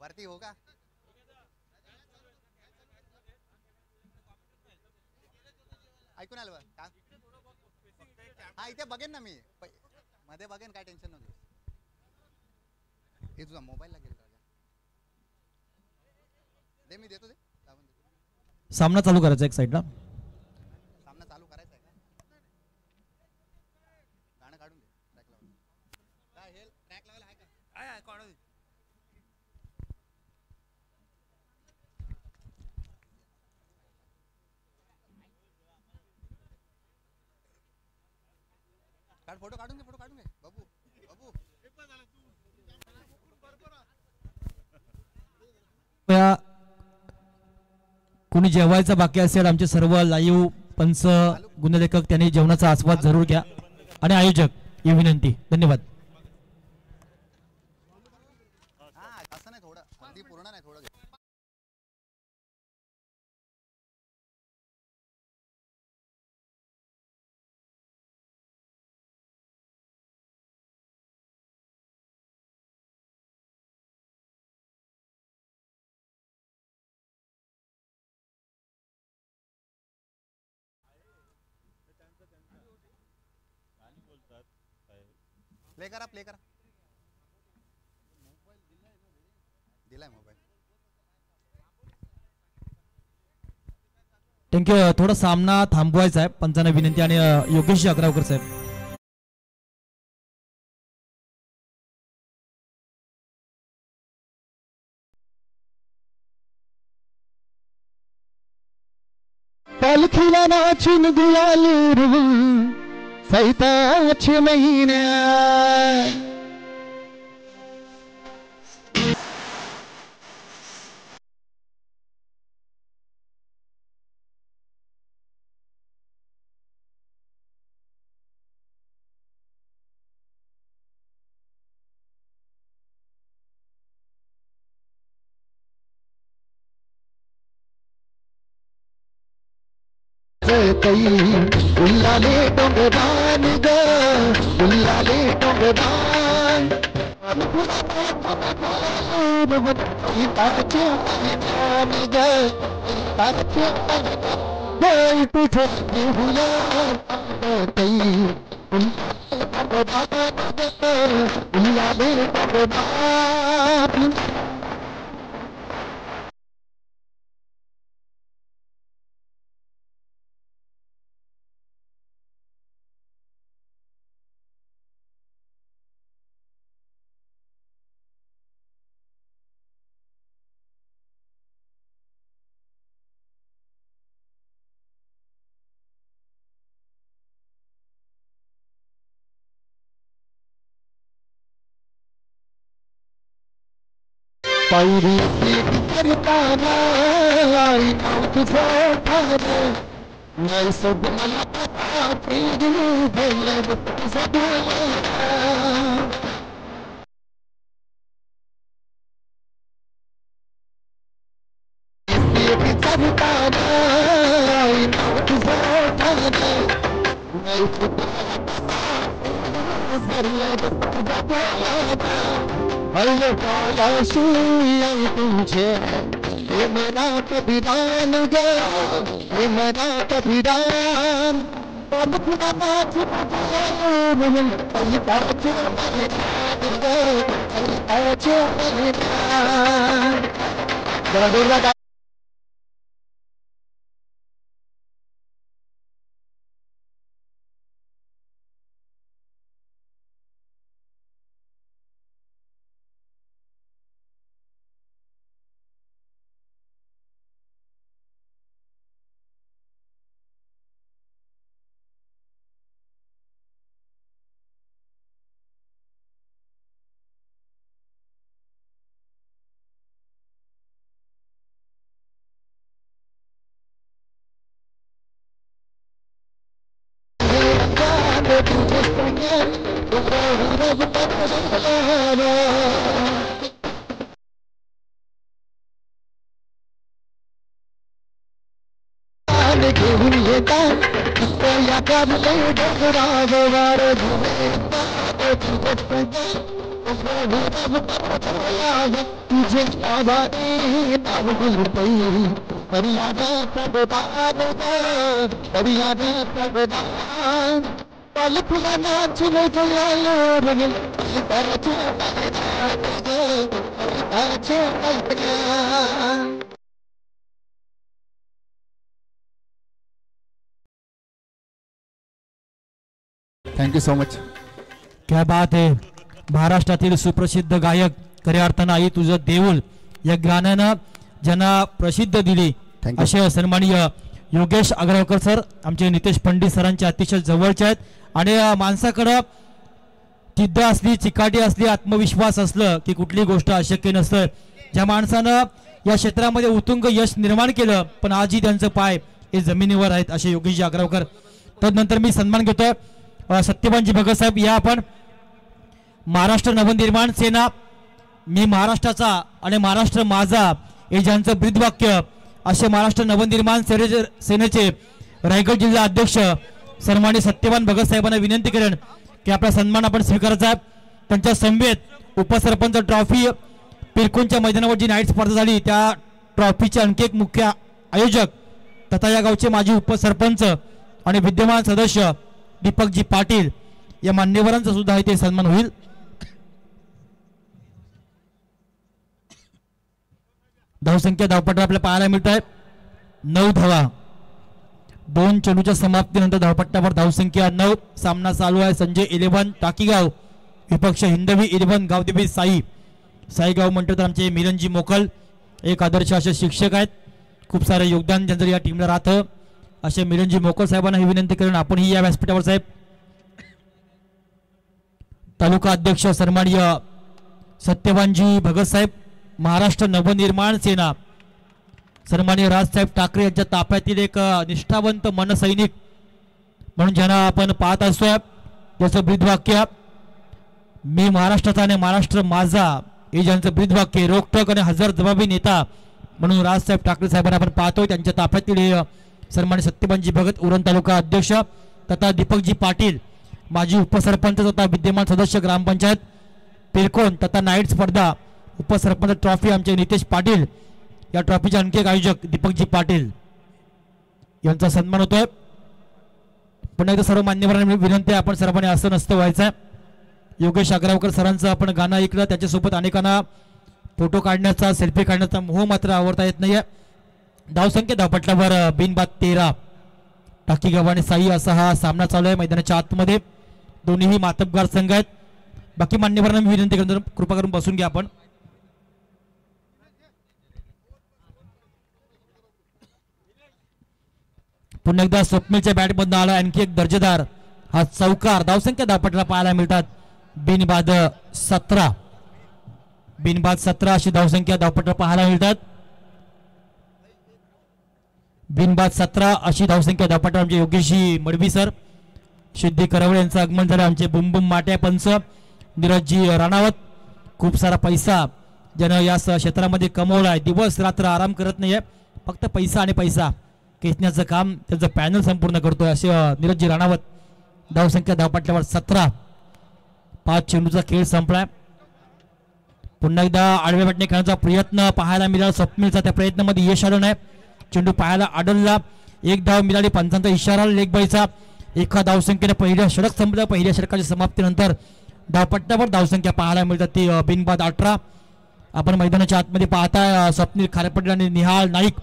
वरती हो का? ऐकून आलं का? हा इथे बघेन ना मी मध्ये बघेन, काय टेन्शन नको. हे तुझा मोबाईल लागेल राजा. दे मी देतो, दे लावून देतो. सामना चालू करायचा एक साईडला. सामना चालू करायचा आहे का? गाणं काढून दे. ट्रॅक लावून काय हे ट्रॅक लावायला आहे का? आहे काढून. काढ फोटो काढून घे, फोटो काढून घे बाबू. बाबू कोणी जेवायचं बाकी असेल, आमचे सर्व लाईव्ह पंच गुणलेखक त्यांनी जेवणाचा आस्वाद जरूर घ्या. आणि आयोजक ही विनंती. धन्यवाद. हा असं नाही, थोडं अगदी पूर्ण नाही, थोडं प्ले करा, प्ले करा. दिलाय मोबाईल. थँक्यू. थोडा सामना थांबवायचा आहे, पंचांना विनंती. आणि योगेश अग्रावकर साहेब. पालखीला नाचून गुलाल सैताच महिन्या उल्लाले टोंगदान ग उल्लाले टोंगदान उल्लाले टोंगदान. पायरी करताना तुझा नाही सब मला तुझे हे मना कभिदान ग हे मना कभिदान घेऊन येतात या डोंगरावर तुझे आवारे नाव रुपये मर्यादा प्रदान मर्यादा प्रदान पल फुलाना चुने जलालो रंगल तरचे तरचे थँक्यू सो मच. क्या बात आहे. महाराष्ट्रातील सुप्रसिद्ध गायक खऱ्या अर्थानं आई तुझं देऊळ या गाण्यानं ज्यांना प्रसिद्ध दिली Thank you. असे सन्माननीय योगेश अग्रवकर सर आमचे नितेश पंडित सरांचे अतिशय जवळचे आहेत. आणि माणसाकडं जिद्द असली चिकाटी असली आत्मविश्वास असलं की कुठली गोष्ट अशक्य नसतं. ज्या माणसानं या क्षेत्रामध्ये उत्तुंग यश निर्माण केलं पण आजही त्यांचं पाय हे जमिनीवर आहेत असे योगेशजी अग्रवकर. तदनंतर मी सन्मान घेतोय सत्यवानजी भगत साहेब. या आपण महाराष्ट्र नवनिर्माण सेना मी महाराष्ट्राचा आणि महाराष्ट्र माझा हे ज्यांचं ब्रीदवाक्य असे महाराष्ट्र नवनिर्माण सेनेचे रायगड जिल्हा अध्यक्ष सन्माननीय सत्यवान भगत साहेबांना विनंती करेन की आपला सन्मान आपण स्वीकारायचा आहे. त्यांच्या समवेत उपसरपंच ट्रॉफी पिरकोनच्या मैदानावर जी नाईट स्पर्धा झाली त्या ट्रॉफीचे आणखी एक मुख्य आयोजक तथा या गावचे माजी उपसरपंच आणि विद्यमान सदस्य दीपकजी पाटील या मान्यवरांचा सुद्धा इथे सन्मान होईल. धावसंख्या धावपट्टा आपल्याला पाहायला मिळत आहे 9 धावा. 2 चेंडूच्या समाप्तीनंतर धावपट्ट्यावर धावसंख्या 9. सामना चालू आहे संजय 11 टाकीगाव विपक्ष हिंदवी 11 गावदेवी साईगाव म्हणतो तर आमचे मिलनजी मोकल एक आदर्श असे शिक्षक आहेत. खूप सारे योगदान त्यांचं या टीमला राहतं. असे मिलनजी मोकल साहेबांना ही विनंती करून आपणही या व्यासपीठावर साहेब तालुका अध्यक्ष सन्माननीय सत्यवानजी भगत साहेब महाराष्ट्र नवनिर्माण सेना सन्माननीय राजसाहेब ठाकरे यांच्या ताफ्यातील एक निष्ठावंत मनसैनिक म्हणून ज्यांना आपण पाहत असतोय. त्याचं ब्रीदवाक्य मी महाराष्ट्राचा आणि महाराष्ट्र माझा हे ज्यांचं ब्रीदवाक्य रोखठोक आणि हजर जबाबी नेता म्हणून राजसाहेब ठाकरे साहेबांना आपण पाहतोय. त्यांच्या ताफ्यातील सन्माननीय सत्यवानजी भगत उरण तालुका अध्यक्ष तथा दीपकजी पाटील माजी उपसरपंच तथा विद्यमान सदस्य ग्रामपंचायत पिरकोन तथा नाईट स्पर्धा उपसरपंच ट्रॉफी आमचे नितेश पाटील या ट्रॉफीचे आणखी एक आयोजक दीपकजी पाटील यांचा सन्मान होतोय. पुन्हा एकदा सर्व मान्यवरांना विनंती आहे आपण सर्वांनी असं नसतं व्हायचं. योगेश अग्रवकर सरांचं आपण गाणं ऐकलं त्याच्यासोबत अनेकांना फोटो काढण्याचा सेल्फी काढण्याचा मोह मात्र आवडता येत नाहीये. धावसंख्या धावपट्ट्यावर बिनबाद 13 टाकीगाव आणि साई असा हा सामना चालू आहे मैदानाच्या आतमध्ये. दोन्हीही मातबगार संघ आहेत. बाकी मान्यवरांना मी विनंती करतो कृपा करून बसून घ्या आपण. पुन्हा एकदा स्वप्नीलच्या बॅटमधून आला आणखी एक दर्जेदार हा चौकार. धावसंख्या धावपट्ट्याला पाहायला मिळतात बिनबाद 17 अशी धावसंख्या धावपट्ट्याला पाहायला मिळतात. बिनबाद 17 अशी धावसंख्या धावपट्ट्यावर आमचे योगेशजी मडवी सर सिद्धी करवळे यांचं आगमन झालं. आमचे बुमबुम माट्या पंच नीरजजी राणावत खूप सारा पैसा ज्यानं या क्षेत्रामध्ये कमवलाय. दिवस रात्र आराम करत नाहीये फक्त पैसा आणि पैसा खेचण्याचं काम त्याचं पॅनल संपूर्ण करतोय असे नीरजजी राणावत. धावसंख्या धावपट्ट्यावर 17. 5 चेंडूचा खेळ संपलाय. पुन्हा एकदा आडव्या बॅटने खेळण्याचा प्रयत्न पाहायला मिळाला स्वप्नीलचा. त्या प्रयत्नामध्ये यश आलं नाही. चेंडू पाहायला आडलला. 1 धाव मिळाली. पंचांचा इशारा लेगबाईचा. एका धावसंख्येने पहिल्या षटक संपलं. पहिल्या षटकाच्या समाप्तीनंतर धावपट्ट्यावर धावसंख्या पाहायला मिळतात ती बिनबाद 18. आपण मैदानाच्या आतमध्ये पाहताय स्वप्नील खारेपटेल आणि निहाळ नाईक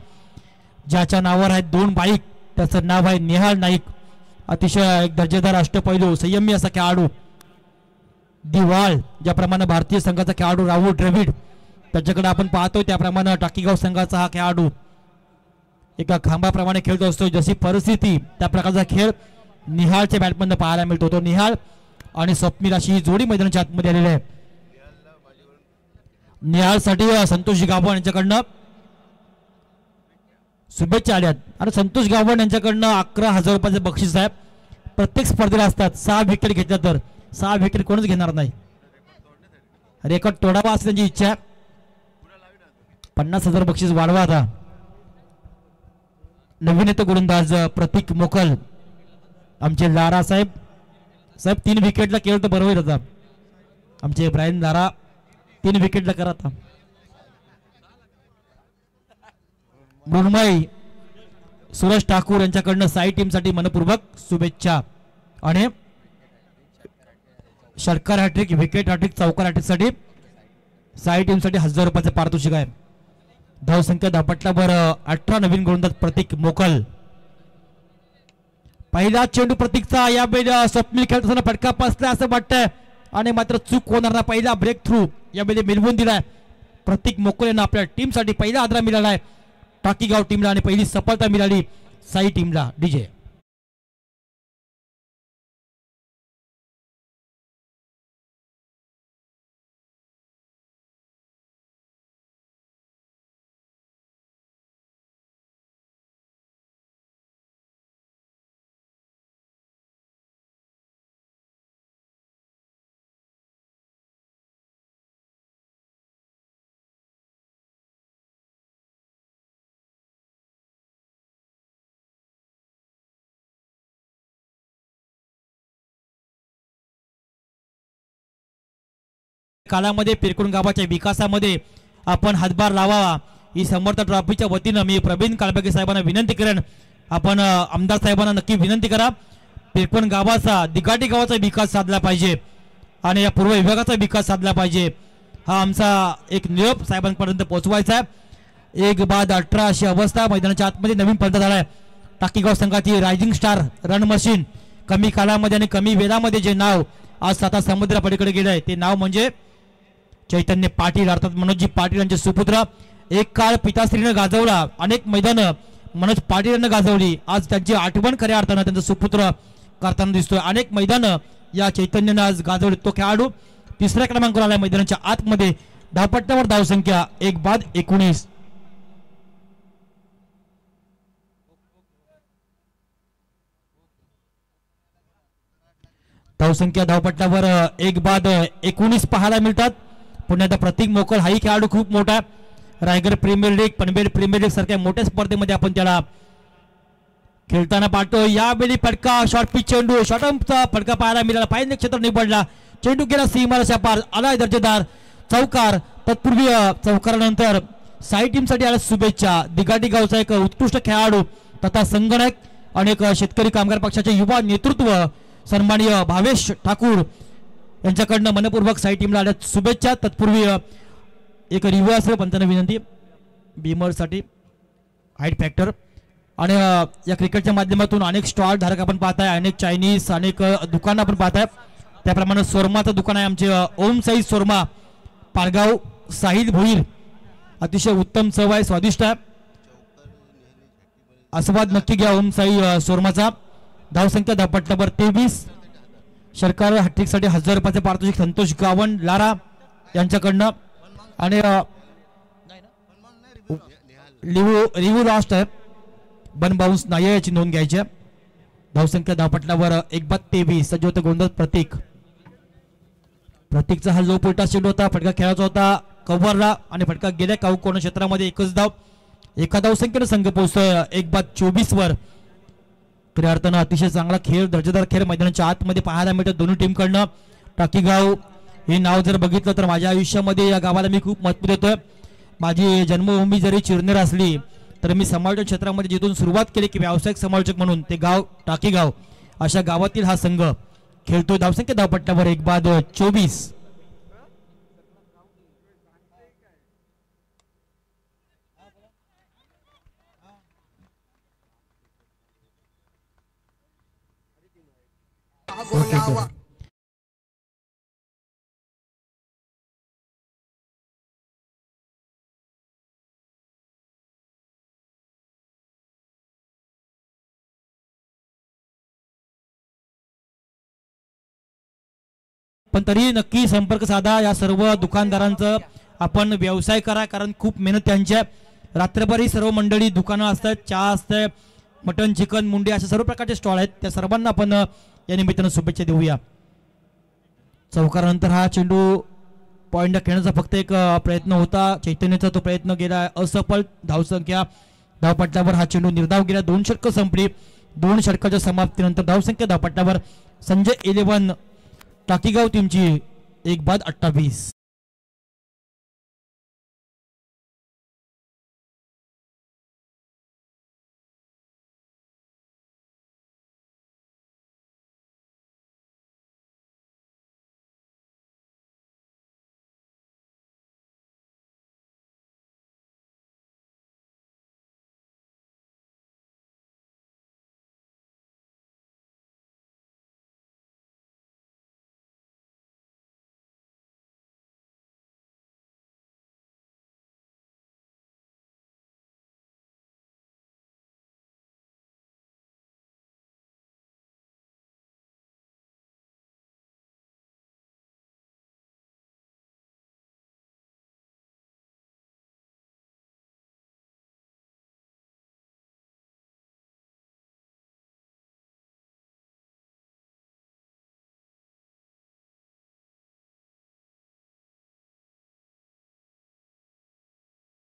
ज्याच्या नावावर आहेत 2 बाईक त्याचं नाव आहे निहाळ नाईक. अतिशय एक दर्जेदार अष्टपैलू संयमी असा खेळाडू. दिवाळ ज्याप्रमाणे भारतीय संघाचा खेळाडू राहुल द्रविड त्याच्याकडे आपण पाहतोय त्याप्रमाणे टाकीगाव संघाचा हा खेळाडू एका खांबाप्रमाणे खेळतो असतो. जशी परिस्थिती त्या प्रकारचा खेळ निहाळच्या बॅटमधून पाहायला मिळतो. तो निहाळ आणि स्वप्नील अशी ही जोडी मैदानाच्या आतमध्ये आलेली आहे. निहाळसाठी संतोष गावण यांच्याकडनं शुभेच्छा आल्यात आणि संतोष गावण यांच्याकडनं 11,000 रुपयाचे बक्षीस आहे. प्रत्येक स्पर्धेला असतात. 6 विकेट घेतल्या तर 6 विकेट कोणच घेणार नाही. रेकॉर्ड तोडावा असं त्यांची इच्छा आहे. 50,000 बक्षीस वाढवा. आता नवीन येतो गोलंदाज प्रतीक मोकल आमचे लारा साहेब 3 विकेटला केलं तर बरोबर होता. आमचे ब्रायन लारा 3 विकेटला करा आता. मृण्मयी सुरेश ठाकूर यांच्याकडनं साई टीमसाठी मनपूर्वक शुभेच्छा. आणि षटकार हॅट्रिक, विकेट हॅट्रिक, चौकार हॅट्रिक साठी साई टीमसाठी 1000 रुपयाचे पारितोषिक आहे. धावसंख्या धावपटलावर 18 नवीन गोलंदाज प्रतीक मोकल. पहिला चेंडू प्रतीकचा या स्वप्नील खेळत असताना फटका पासला असं वाटतंय आणि मात्र चूक होणार ना. पहिला ब्रेक थ्रू यामध्ये मिळवून दिलाय प्रतीक मोकल यांना. आपल्या टीमसाठी पहिला आदरा मिळाला आहे टाकीगाव टीमला आणि पहिली सफलता मिळाली साई टीमला. डीजे कालामध्ये पिरकुण गावाच्या विकासामध्ये आपण हातभार लावावा ही समर्थ ट्रॉफीच्या वतीनं मी प्रवीण काळबगे साहेबांना विनंती करेन. आपण आमदार साहेबांना नक्की विनंती करा. पिरकुण गावाचा, दिगाटी गावाचा विकास साधला पाहिजे आणि या पूर्व विभागाचा विकास साधला पाहिजे. हा आमचा एक निरोप साहेबांपर्यंत पोहोचवायचा आहे. 1-18 अशी अवस्था. मैदानाच्या आतमध्ये नवीन फलंदाज झालाय टाकीगाव संघाची रायझिंग स्टार रन मशीन. कमी कालामध्ये आणि कमी वेळामध्ये जे नाव आज साता समुद्रा पलीकडे गेलंय ते नाव म्हणजे चैतन्य पाटील अर्थात मनोजजी पाटील यांचे सुपुत्र. एक काळ पिताश्रीनं गाजवला, अनेक मैदानं मनोज पाटील यांना गाजवली. आज त्यांची आठवण खऱ्या अर्थानं त्यांचा सुपुत्र करताना दिसतोय. अनेक मैदानं या चैतन्यानं आज गाजवली. तो खेळाडू 3ऱ्या क्रमांकावर आलाय मैदानाच्या आतमध्ये. धावपट्ट्यावर धावसंख्या 1-19. धावसंख्या धावपट्ट्यावर 1-19 पाहायला मिळतात. पुण्याचा प्रतीक मोकल हाही खेळाडू खूप मोठा. Raigad premier league, Panvel premier league सारख्या मोठ्या स्पर्धेमध्ये आपण त्याला खेळताना पाहतो. यावेळी फटका, शॉर्ट पिच चेंडू, शॉर्टचा फटका पाहायला मिळाला. पाहिजे क्षेत्र निवडला, चेंडू गेला सीमारेषा पार, आलाय दर्जेदार चौकार. तत्पूर्वी चौकारानंतर साई टीमसाठी आल्या शुभेच्छा. दिगाटी गावचा एक उत्कृष्ट खेळाडू तथा संगणक आणि एक शेतकरी कामगार पक्षाचे युवा नेतृत्व सन्माननीय भावेश ठाकूर यांच्याकडनं मनपूर्वक साई टीमला आल्या शुभेच्छा. तत्पूर्वी एक रिव्ह्यू असेल पंचांना विनंती बीमरसाठी हाईट फॅक्टर. आणि या क्रिकेटच्या माध्यमातून अनेक स्टॉल धारक आपण पाहताय, अनेक चायनीज, अनेक दुकानं आपण पाहताय. त्याप्रमाणे सोरमाचं दुकान आहे आमचे ओम साई सोरमा पारगाव, साहिल भोईर. अतिशय उत्तम चव आहे, स्वादिष्ट आहे, आस्वाद नक्की घ्या ओम साई सोरमाचा. धावसंख्या धावपट्ट्यावर 23. सरकार हॅट्रिकसाठी 1000 रुपयाचे पारितोषिक संतोष गावण लारा यांच्याकडनं. आणि रिव्ह्यू लास्ट आहे, बन बाउन्स नाही याची नोंद घ्यायची. धावसंख्या धावपट्ट्यावर 1-23. सज्ज होते गोंधळ प्रतीक. प्रतीकचा हा लो पुलटा चेंडू होता, फटका खेळायचा होता कव्हरला आणि फटका गेल्या काऊ कोण क्षेत्रामध्ये. एकच धाव, एका धावसंख्येनं संघ पोहोचतोय 1-24 वर. खऱ्या अर्थानं अतिशय चांगला खेळ, दर्जेदार खेळ मैदानाच्या आतमध्ये पाहायला मिळतं दोन्ही टीमकडनं. टाकीगाव हे नाव जर बघितलं तर माझ्या आयुष्यामध्ये या गावाला मी खूप महत्त्व देतोय. माझी जन्मभूमी जरी चिरनेर असली तर मी समालोचन क्षेत्रामध्ये जिथून सुरुवात केली की व्यावसायिक समालोचक म्हणून ते गाव टाकीगाव, अशा गावातील हा संघ खेळतोय. धावसंख्या धावपट्ट्यावर 1-24. पण तरी नक्की संपर्क साधा या सर्व दुकानदारांचं. आपण व्यवसाय करा, कारण खूप मेहनत त्यांच्या. रात्रभर ही सर्व मंडळी दुकानं असतात, चहा असतं, मटन, चिकन, मुंडी अशा सर्व प्रकारचे स्टॉल आहेत. त्या सर्वांना आपण या निमित्तानं शुभेच्छा देऊया. चौकारानंतर हा चेंडू पॉईंटला खेळण्याचा फक्त एक प्रयत्न होता, चैतन्याचा तो प्रयत्न गेला असफल. धावसंख्या धावपट्ट्यावर हा चेंडू निर्धाव गेला. 2 षटकं संपली. 2 षटकाच्या समाप्तीनंतर धावसंख्या धावपट्ट्यावर संजय 11 टाकीगाव टीमची 1-28.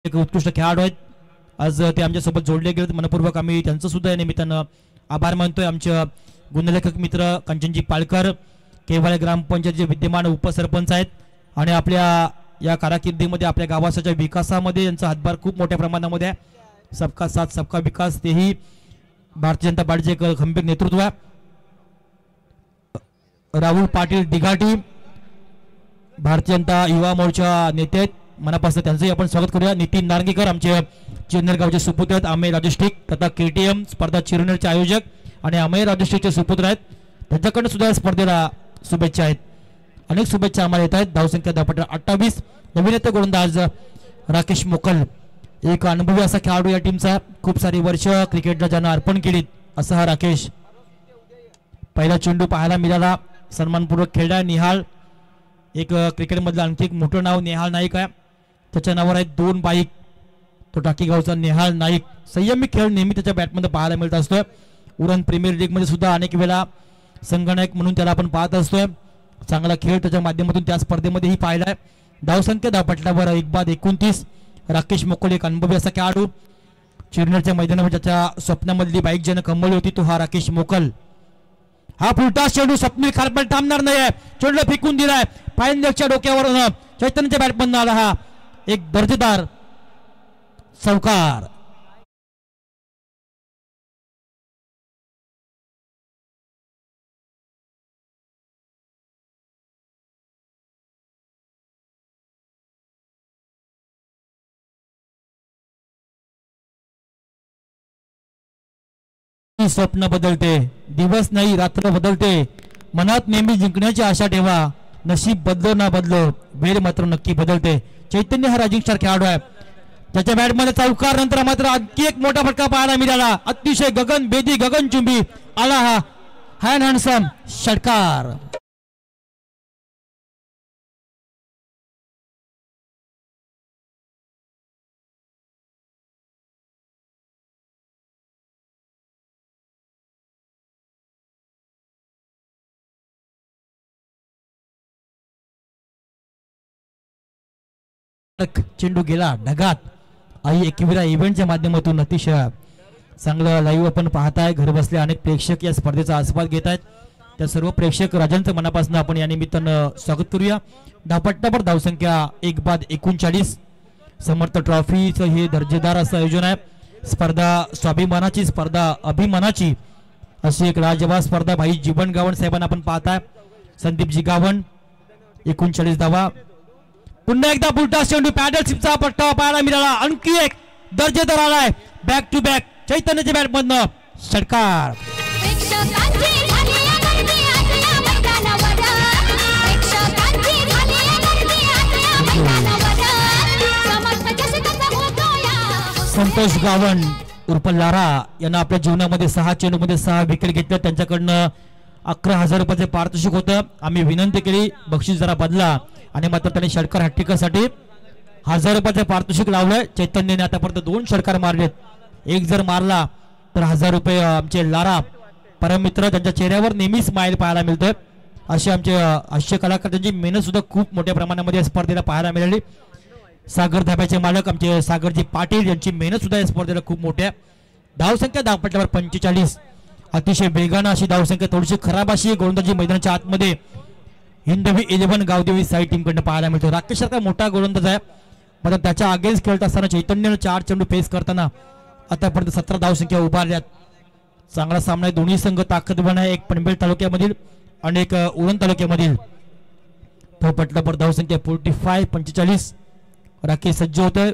एक उत्कृष्ट खेळाडू आहेत, आज ते आमच्यासोबत जोडले गेलेत. मनपूर्वक आम्ही त्यांचं सुद्धा या निमित्तानं आभार मानतोय. आमचे गुणलेखक मित्र कंचनजी पालकर, केवाळे ग्रामपंचायतचे विद्यमान उपसरपंच आहेत आणि आपल्या या कारकिर्दीमध्ये आपल्या गावाच्या विकासामध्ये यांचा हातभार खूप मोठ्या प्रमाणामध्ये आहे. सबका साथ सबका विकास, तेही भारतीय जनता पार्टीचे एक खंबीर नेतृत्व आहे. राहुल पाटील दिघाटी भारतीय जनता युवा मोर्चा नेते आहेत, मनापासून त्यांचंही आपण स्वागत करूया. नितीन नारंगीकर आमचे चिरनेर गावचे सुपुत्र आहेत, अमेय लॉजिस्टिक तथा KTM स्पर्धा चिरनेरचे आयोजक आणि अमेय लॉजिस्टिकचे सुपुत्र आहेत. त्यांच्याकडनं सुद्धा स्पर्धेला शुभेच्छा आहेत. अनेक शुभेच्छा आम्हाला येत आहेत. धावसंख्या 10-28. नवीन येते गोलंदाज राकेश मोकल, एक अनुभवी असा खेळाडू या टीमचा, खूप सारी वर्ष क्रिकेटला ज्यानं अर्पण केलीत असा हा राकेश. पहिला चेंडू पाहायला मिळाला, सन्मानपूर्वक खेळला. निहाल, एक क्रिकेटमधलं आणखी एक मोठं नाव नेहाल नाईक आहे, त्याच्या नावावर आहेत 2 बाईक. तो टाकीगावचा नेहाल नाईक. संयमी खेळ नेहमी त्याच्या बॅटमध्ये पाहायला मिळत असतोय. उरण प्रीमियर लीग मध्ये सुद्धा अनेक वेळा संघनायक म्हणून त्याला आपण पाहत असतोय. चांगला खेळ त्याच्या माध्यमातून त्या स्पर्धेमध्येही पाहिला आहे. धावसंख्या 10 पटलावर 1-29. राकेश मोकल एक अनुभवी असा खेळाडू, चिरनेरच्या मैदानावर ज्याच्या स्वप्नामधली बाईक ज्यानं कमवली होती तो हा राकेश मोकल. हा फुलटा चेंडू स्वप्नील खारपल थांबणार नाही, चेंडू फेकून दिलाय पायंदेच्या डोक्यावरून. चैतन्यच्या बॅटमधून आला हा एक दर्जेदार चौकार. स्वप्न बदलते, दिवस नाही रात्र बदलते. मनात नेहमी जिंकण्याची आशा ठेवा. नशीब बदलो ना बदलो, वेळ मात्र नक्की बदलते. चैतन्य हा राजिंग स्टार खेळाडू आहे, त्याच्या बॅटमध्ये चौकार नंतर मात्र आणखी एक मोठा फटका पाहायला मिळाला. अतिशय गगनभेदी गगनचुंबी आला हा हॅन्ड हँडसम षटकार. चेंडू गेला ढगात. आई एकविरा इव्हेंटच्या माध्यमातून अतिशय चांगलं लाईव्ह आपण पाहताय. घर बसले अनेक प्रेक्षक या स्पर्धेचा आस्वाद घेत आहेत. त्या सर्व प्रेक्षक राजांचं मनापासून आपण या निमित्तानं स्वागत करूया. धावपट्टावर धावसंख्या 1-39. समर्थ ट्रॉफीचं हे दर्जेदार असं आयोजन आहे. स्पर्धा स्वाभिमानाची, स्पर्धा अभिमानाची अशी एक लाजवाब स्पर्धा. भाई जीवन गावण साहेबांना आपण पाहताय. संदीपजी गावण 39 धावा. पुन्हा एकदा बुलटा चेंडू पॅडल शिपचा पट्टा पाहायला मिळाला. आणखी एक दर्जेदार आलाय बॅक टू बॅक चैतन्यच्या बॅटमधनं षटकार. संतोष गावण उर्फ लारा यांना आपल्या जीवनामध्ये 6 चेंडूमध्ये 6 विकेट घेतल्या. त्यांच्याकडनं 11,000 रुपयाचे पारितोषिक होतं. आम्ही विनंती केली बक्षीस जरा बदला आणि मात्र त्यांनी षटकार हॅट्रिकसाठी 1000 रुपयाचे पारितोषिक लावलंय. चैतन्यने आतापर्यंत 2 षटकार मारलेत. एक जर मारला तर 1000 रुपये आमचे लारा परममित्र त्यांच्या चेहऱ्यावर नेहमी स्माइल पाहायला मिळतोय. असे आमचे हास्य कलाकार, त्यांची मेहनत सुद्धा खूप मोठ्या प्रमाणामध्ये स्पर्धेला पाहायला मिळाली. सागर धाब्याचे मालक आमचे सागरजी पाटील यांची मेहनत सुद्धा या स्पर्धेला खूप मोठ्या. धावसंख्या धावपट्ट्यावर 45. अतिशय वेगानं अशी धावसंख्या, थोडीशी खराब अशी गोलंदाजी मैदानाच्या आतमध्ये हिंदवी 11 गावदेवी साई टीम कडनं पाहायला मिळतो. राकेश सारखा मोठा गोलंदाज आहे, मात्र त्याच्या अगेन्स्ट खेळत असताना चैतन्यनं 4 चेंडू फेस करताना आतापर्यंत 17 धावसंख्या उभारल्यात. चांगला सामना आहे. दोन्ही संघ ताकदवान आहे, एक पनवेल तालुक्यामधील आणि एक उरण तालुक्यामधील. पटलापर धावसंख्या 45-45. राकेश सज्ज होतोय.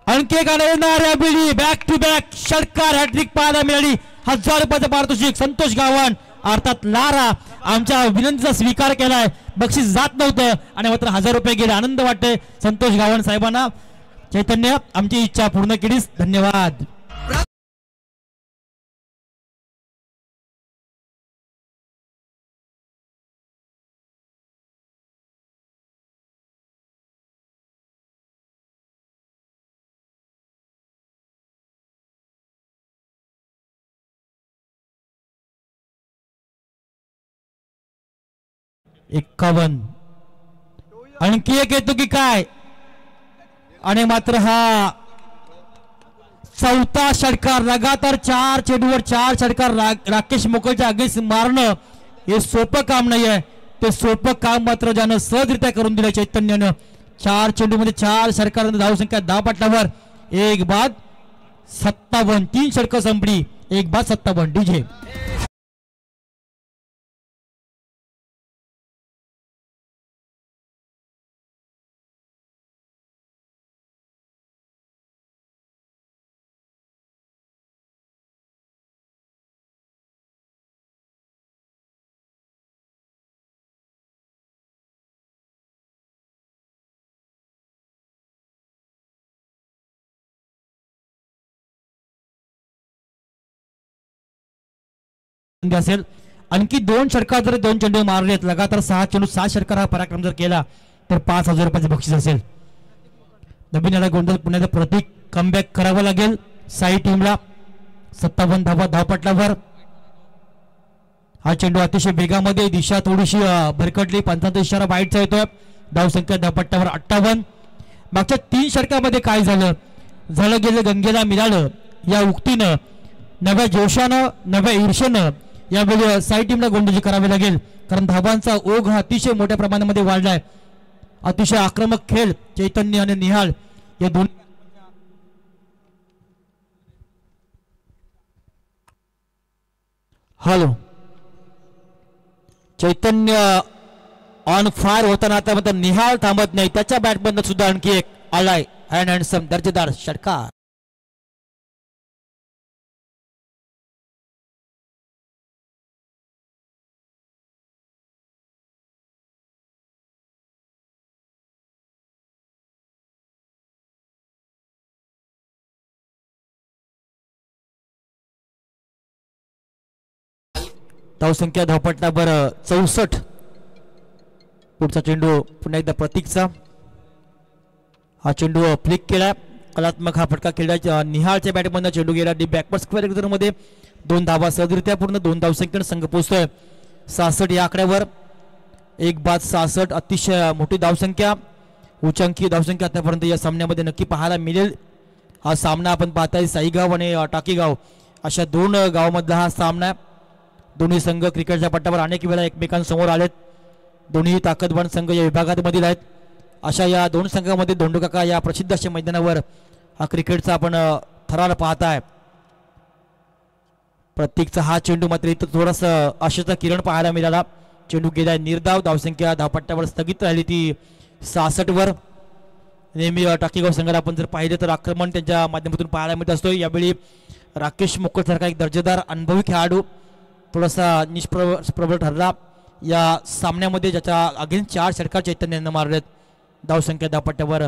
आणखी एक बिडी बॅक टू बॅक षटकार हॅट्रिक पाहायला मिळाली. 1000 रुपयाचं पारितोषिक. संतोष गावण अर्थात लारा आमच्या विनंतीचा स्वीकार केलाय. बक्षीस जात नव्हतं आणि मात्र 1000 रुपये गेले. आनंद वाटतोय संतोष गावण साहेबांना. चैतन्य आमची इच्छा पूर्ण केलीस, धन्यवाद. एकावन्न. आणखी एक येतो की काय आणि मात्र हा चौथा षटकार. लगातार 4 चेंडूवर 4 षटकार राकेश मोकळच्या अगेन्स्ट मारणं हे सोपं काम नाही आहे. ते सोपं काम मात्र ज्यानं सहजरित्या करून दिलं चैतन्यानं. 4 चेंडू मध्ये 4 षटकार. धावसंख्या 10 पटलावर 1 बाद 57. 3 षटकं संपली. 1 बाद 57. डीजे असेल. आणखी 2 षटकार जर 2 चेंडू मारलेत लगातार 6 चेंडू 6 षटकार हा पराक्रम जर केला तर 5000 रुपयाचे बक्षीस असेल. नवीन याला गोंधळ पुण्याचं प्रतीक कमबॅक करावं लागेल साई टीमला. 57 धावा धावपटलावर. हा चेंडू अतिशय वेगामध्ये. दिशा थोडीशी भरकटली. पंचांचा इशारा वाईटचा येतोय. धावसंख्या धावपट्ट्यावर 58. मागच्या 3 षटकामध्ये काय झालं गेलं गंगेला मिळालं या उक्तीनं नव्या जोशानं नव्या ईर्षेनं यावेळी साई टीमला गोंधळी करावी लागेल. कारण धावांचा ओघ हा अतिशय मोठ्या प्रमाणामध्ये वाढलाय. अतिशय आक्रमक खेळ चैतन्य आणि निहाळ या दोन. हॅलो चैतन्य ऑन फायर होताना आता मात्र निहाळ थांबत नाही. त्याच्या बॅटमधून सुद्धा आणखी एक आलाय हँड हँडसम दर्जेदार षटकार. धावसंख्या धावपटलावर 64. पुढचा चेंडू पुन्हा एकदा प्रतीकचा. हा चेंडू फ्लिक केला. कलात्मक हा फटका खेळला. निहाळच्या बॅटमधून चेंडू गेला डीप बॅकवर्ड स्क्वेअर मध्ये. 2 धावा सहजरित्या पूर्ण. 2 धावसंख्येने संघ पोहोचतोय 66 या आकड्यावर. 1 बाद 66. अतिशय मोठी धावसंख्या. उच्चांकी धावसंख्या आतापर्यंत या सामन्यामध्ये नक्की पाहायला मिळेल. हा सामना आपण पाहताय साईगाव आणि टाकीगाव अशा 2 गावामधला हा सामना. दोन्ही संघ क्रिकेटच्या पट्ट्यावर अनेक वेळा एकमेकांसमोर आलेत. दोन्ही ताकदवान संघ या विभागांमधील आहेत. अशा या 2 संघांमध्ये धोंडूकाका या प्रसिद्ध अशा मैदानावर हा क्रिकेटचा आपण थरार पाहताय. प्रत्येकचा हा चेंडू मात्र इथं थोडासा आशेचा किरण पाहायला मिळाला. चेंडू गेलाय निर्धाव. धावसंख्या धावपट्ट्यावर स्थगित राहिली ती 66 वर. नेहमी टाकीगाव संघाला आपण जर पाहिलं तर आक्रमण त्यांच्या माध्यमातून पाहायला मिळत असतो. यावेळी राकेश मोकळ सारखा एक दर्जेदार अनुभवी खेळाडू थोडासा निष्प्रबळ ठरला या सामन्यामध्ये, ज्याच्या अगेन्स्ट 4 षटकार चैतन्यानं मारलेत. धावसंख्या धावपट्ट्यावर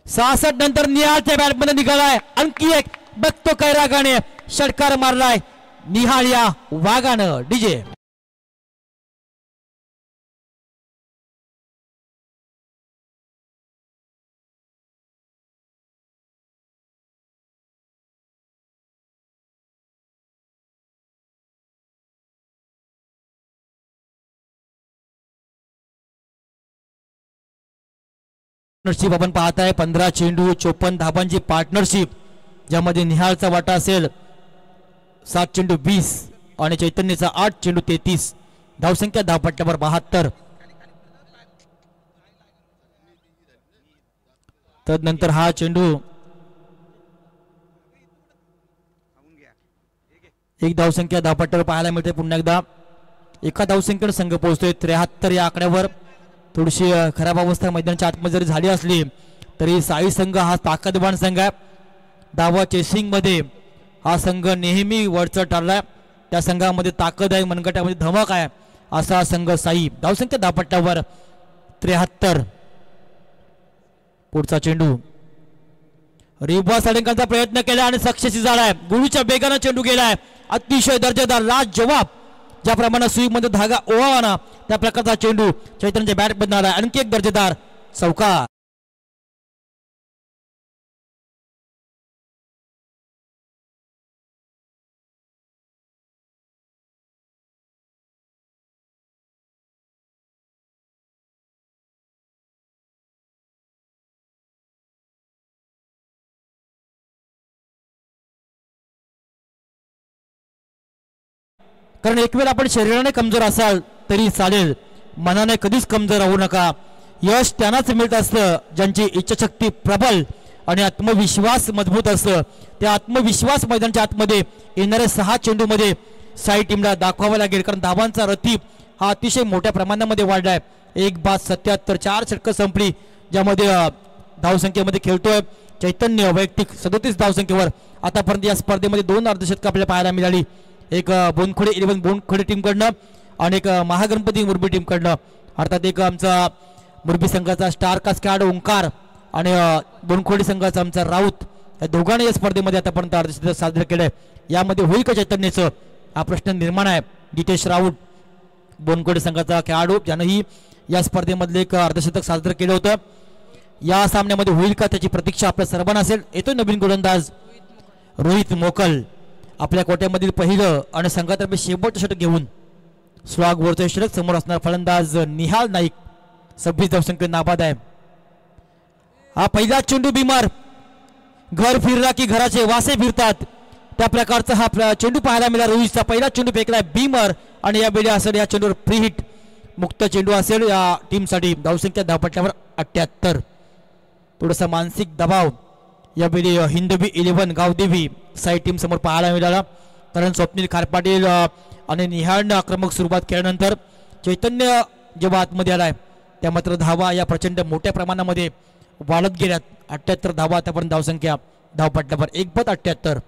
66 नंतर निहाळच्या बॅटमध्ये निघालाय. आणखी एक बघतो काय रागाने षटकार मारलाय निहाळ या वाघानं. डीजे पार्टनरशिप आपण पाहताय. 15 चेंडू 54 धाबांची पार्टनरशिप, ज्यामध्ये निहाळचा वाटा असेल 7 चेंडू 20 आणि चैतन्यचा 8 चेंडू 33. धावसंख्या धावपट्ट्यावर 72. तदनंतर हा चेंडू एक धावसंख्या धावपट्ट्यावर पाहायला मिळते. पुन्हा एकदा एका धावसंख्येवर संघ पोहोचतोय 73 या आकड्यावर. थोडीशी खराब अवस्था मैदानाच्या आतमध्ये जरी झाली असली तरी साई संघ हा ताकदवान संघ आहे. धावा चेसिंग मध्ये हा संघ नेहमी वरचढ ठरलाय. त्या संघामध्ये ताकद आहे, मनगटामध्ये धमक आहे असा संघ साई. धावसंख्या धावपट्ट्यावर 73. पुढचा चेंडू रिबा साडेंकांचा प्रयत्न केला आणि सक्सेस झालाय. गुळूच्या बेगाने चेंडू गेलाय. अतिशय दर्जेदार लाजवाब. ज्याप्रमाणे सुईमध्ये धागा ओवाना त्या प्रकारचा चेंडू चैतन्यच्या बॅट मधून आला. आणखी एक दर्जेदार चौकार. कारण एक वेळ आपण शरीराने कमजोर असाल तरी चालेल, मनाने कधीच कमजोर राहू नका. यश त्यांनाच मिळत असतं ज्यांची इच्छाशक्ती प्रबल आणि आत्मविश्वास मजबूत असतं. त्या आत्मविश्वास मैदानाच्या आतमध्ये येणाऱ्या 6 चेंडूमध्ये साई टीमला दाखवावा लागेल. कारण धावांचा रतीब हा अतिशय मोठ्या प्रमाणामध्ये वाढलाय. 1/77 4 षटकं संपली, ज्यामध्ये धावसंख्येमध्ये खेळतोय चैतन्य. वैयक्तिक 37 धावसंख्येवर आतापर्यंत या स्पर्धेमध्ये 2 अर्धशतकं आपल्याला पाहायला मिळाली. एक बोनखोडे 11 बोनखोडे टीमकडनं आणि एक महागणपती मुरबी टीमकडनं. अर्थात एक आमचा मुरबी संघाचा स्टार कास्ट खेळाडू ओंकार आणि बोनखोडे संघाचा आमचा राऊत, या दोघांनी या स्पर्धेमध्ये आतापर्यंत अर्धशतक साजरे केलंय. यामध्ये होईल का चैतन्याचं, हा प्रश्न निर्माण आहे. जितेश राऊत बोनखोडे संघाचा खेळाडू, ज्यानंही या स्पर्धेमधले एक अर्धशतक साजरं केलं होतं. या सामन्यामध्ये होईल का त्याची प्रतीक्षा आपल्या सर्वांना असेल. येतो नवीन गोलंदाज रोहित मोकल. आपल्या कोट्यामधील पहिलं आणि संघातर्फे शेवटचं षटक घेऊन स्वाग वरचं षटक. समोर असणारा फलंदाज निहाल नाईक 26 धावसंख्येत नाबाद आहे. हा पहिला चेंडू बिमार. घर फिरला की घराचे वासे फिरतात त्या प्रकारचा हा चेंडू पाहायला मिळाला. रोहितचा पहिला चेंडू फेकलाय बिमर आणि या वेळी असेल या चेंडूवर फ्री हिट. मुक्त चेंडू असेल या टीमसाठी. धावसंख्या धावपट्ट्यावर 78. थोडासा मानसिक दबाव यावेळी हिंदवी 11 गावदेवी साई टीम समोर पाहायला मिळाला. कारण स्वप्नील खारपाटील आणि निहाळनं आक्रमक सुरुवात केल्यानंतर चैतन्य जेव्हा आतमध्ये आलाय त्या मात्र धावा या प्रचंड मोठ्या प्रमाणामध्ये वाढत गेल्यात. 78 धावा आतापर्यंत धावसंख्या धावपट्ट्यावर 1/78.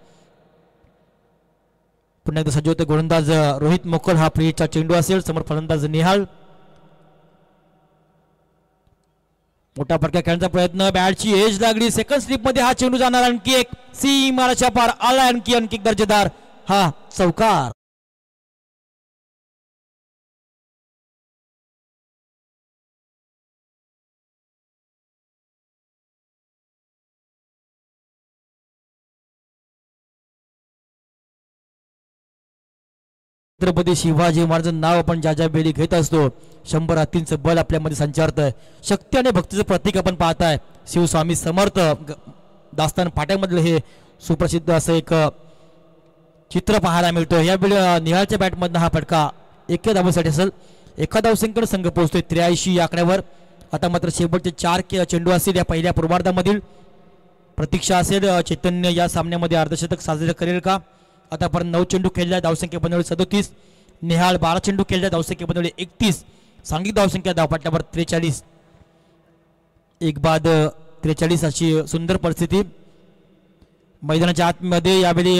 पुन्हा एकदा सज्ज होते गोलंदाज रोहित मोकल. हा फ्रीचा चेंडू असेल. समोर फलंदाज निहाळ. मोठा फटका खेळण्याचा प्रयत्न. बॅटची एज लागली. सेकंड स्लिप मध्ये हा चेंडू जाणार. आणखी एक सीमाराच्या पार आला. आणखी एक दर्जेदार हा चौकार. छत्रपती शिवाजी महाराजांचं नाव आपण ज्या ज्या वेळी घेत असतो 100 हत्तींचं बल आपल्यामध्ये संचारतंय. शक्ती आणि भक्तीचं प्रतीक आपण पाहताय. शिवस्वामी समर्थ दास्तान फाट्यामधलं हे सुप्रसिद्ध असं एक चित्र पाहायला मिळतं. यावेळी निहाळच्या बॅटमधनं हा फटका एका धावेसाठी असेल. एका धावसंख्येने संघ पोहोचतोय 83 या आकड्यावर. आता मात्र शेवटचे 4 चेंडू असतील या पहिल्या पूर्वार्धामधील. प्रतीक्षा असेल चैतन्य या सामन्यामध्ये अर्धशतक साजरे करेल का. आतापर्यंत 9 चेंडू खेळल्या. धावसंख्या बनवली 37. निहाळ 12 चेंडू खेळल्या. धावसंख्या बनवली 31. सांघिक धावसंख्या धावपट्ट्यावर 43. 1/43 अशी सुंदर परिस्थिती. मैदानाच्या आतमध्ये यावेळी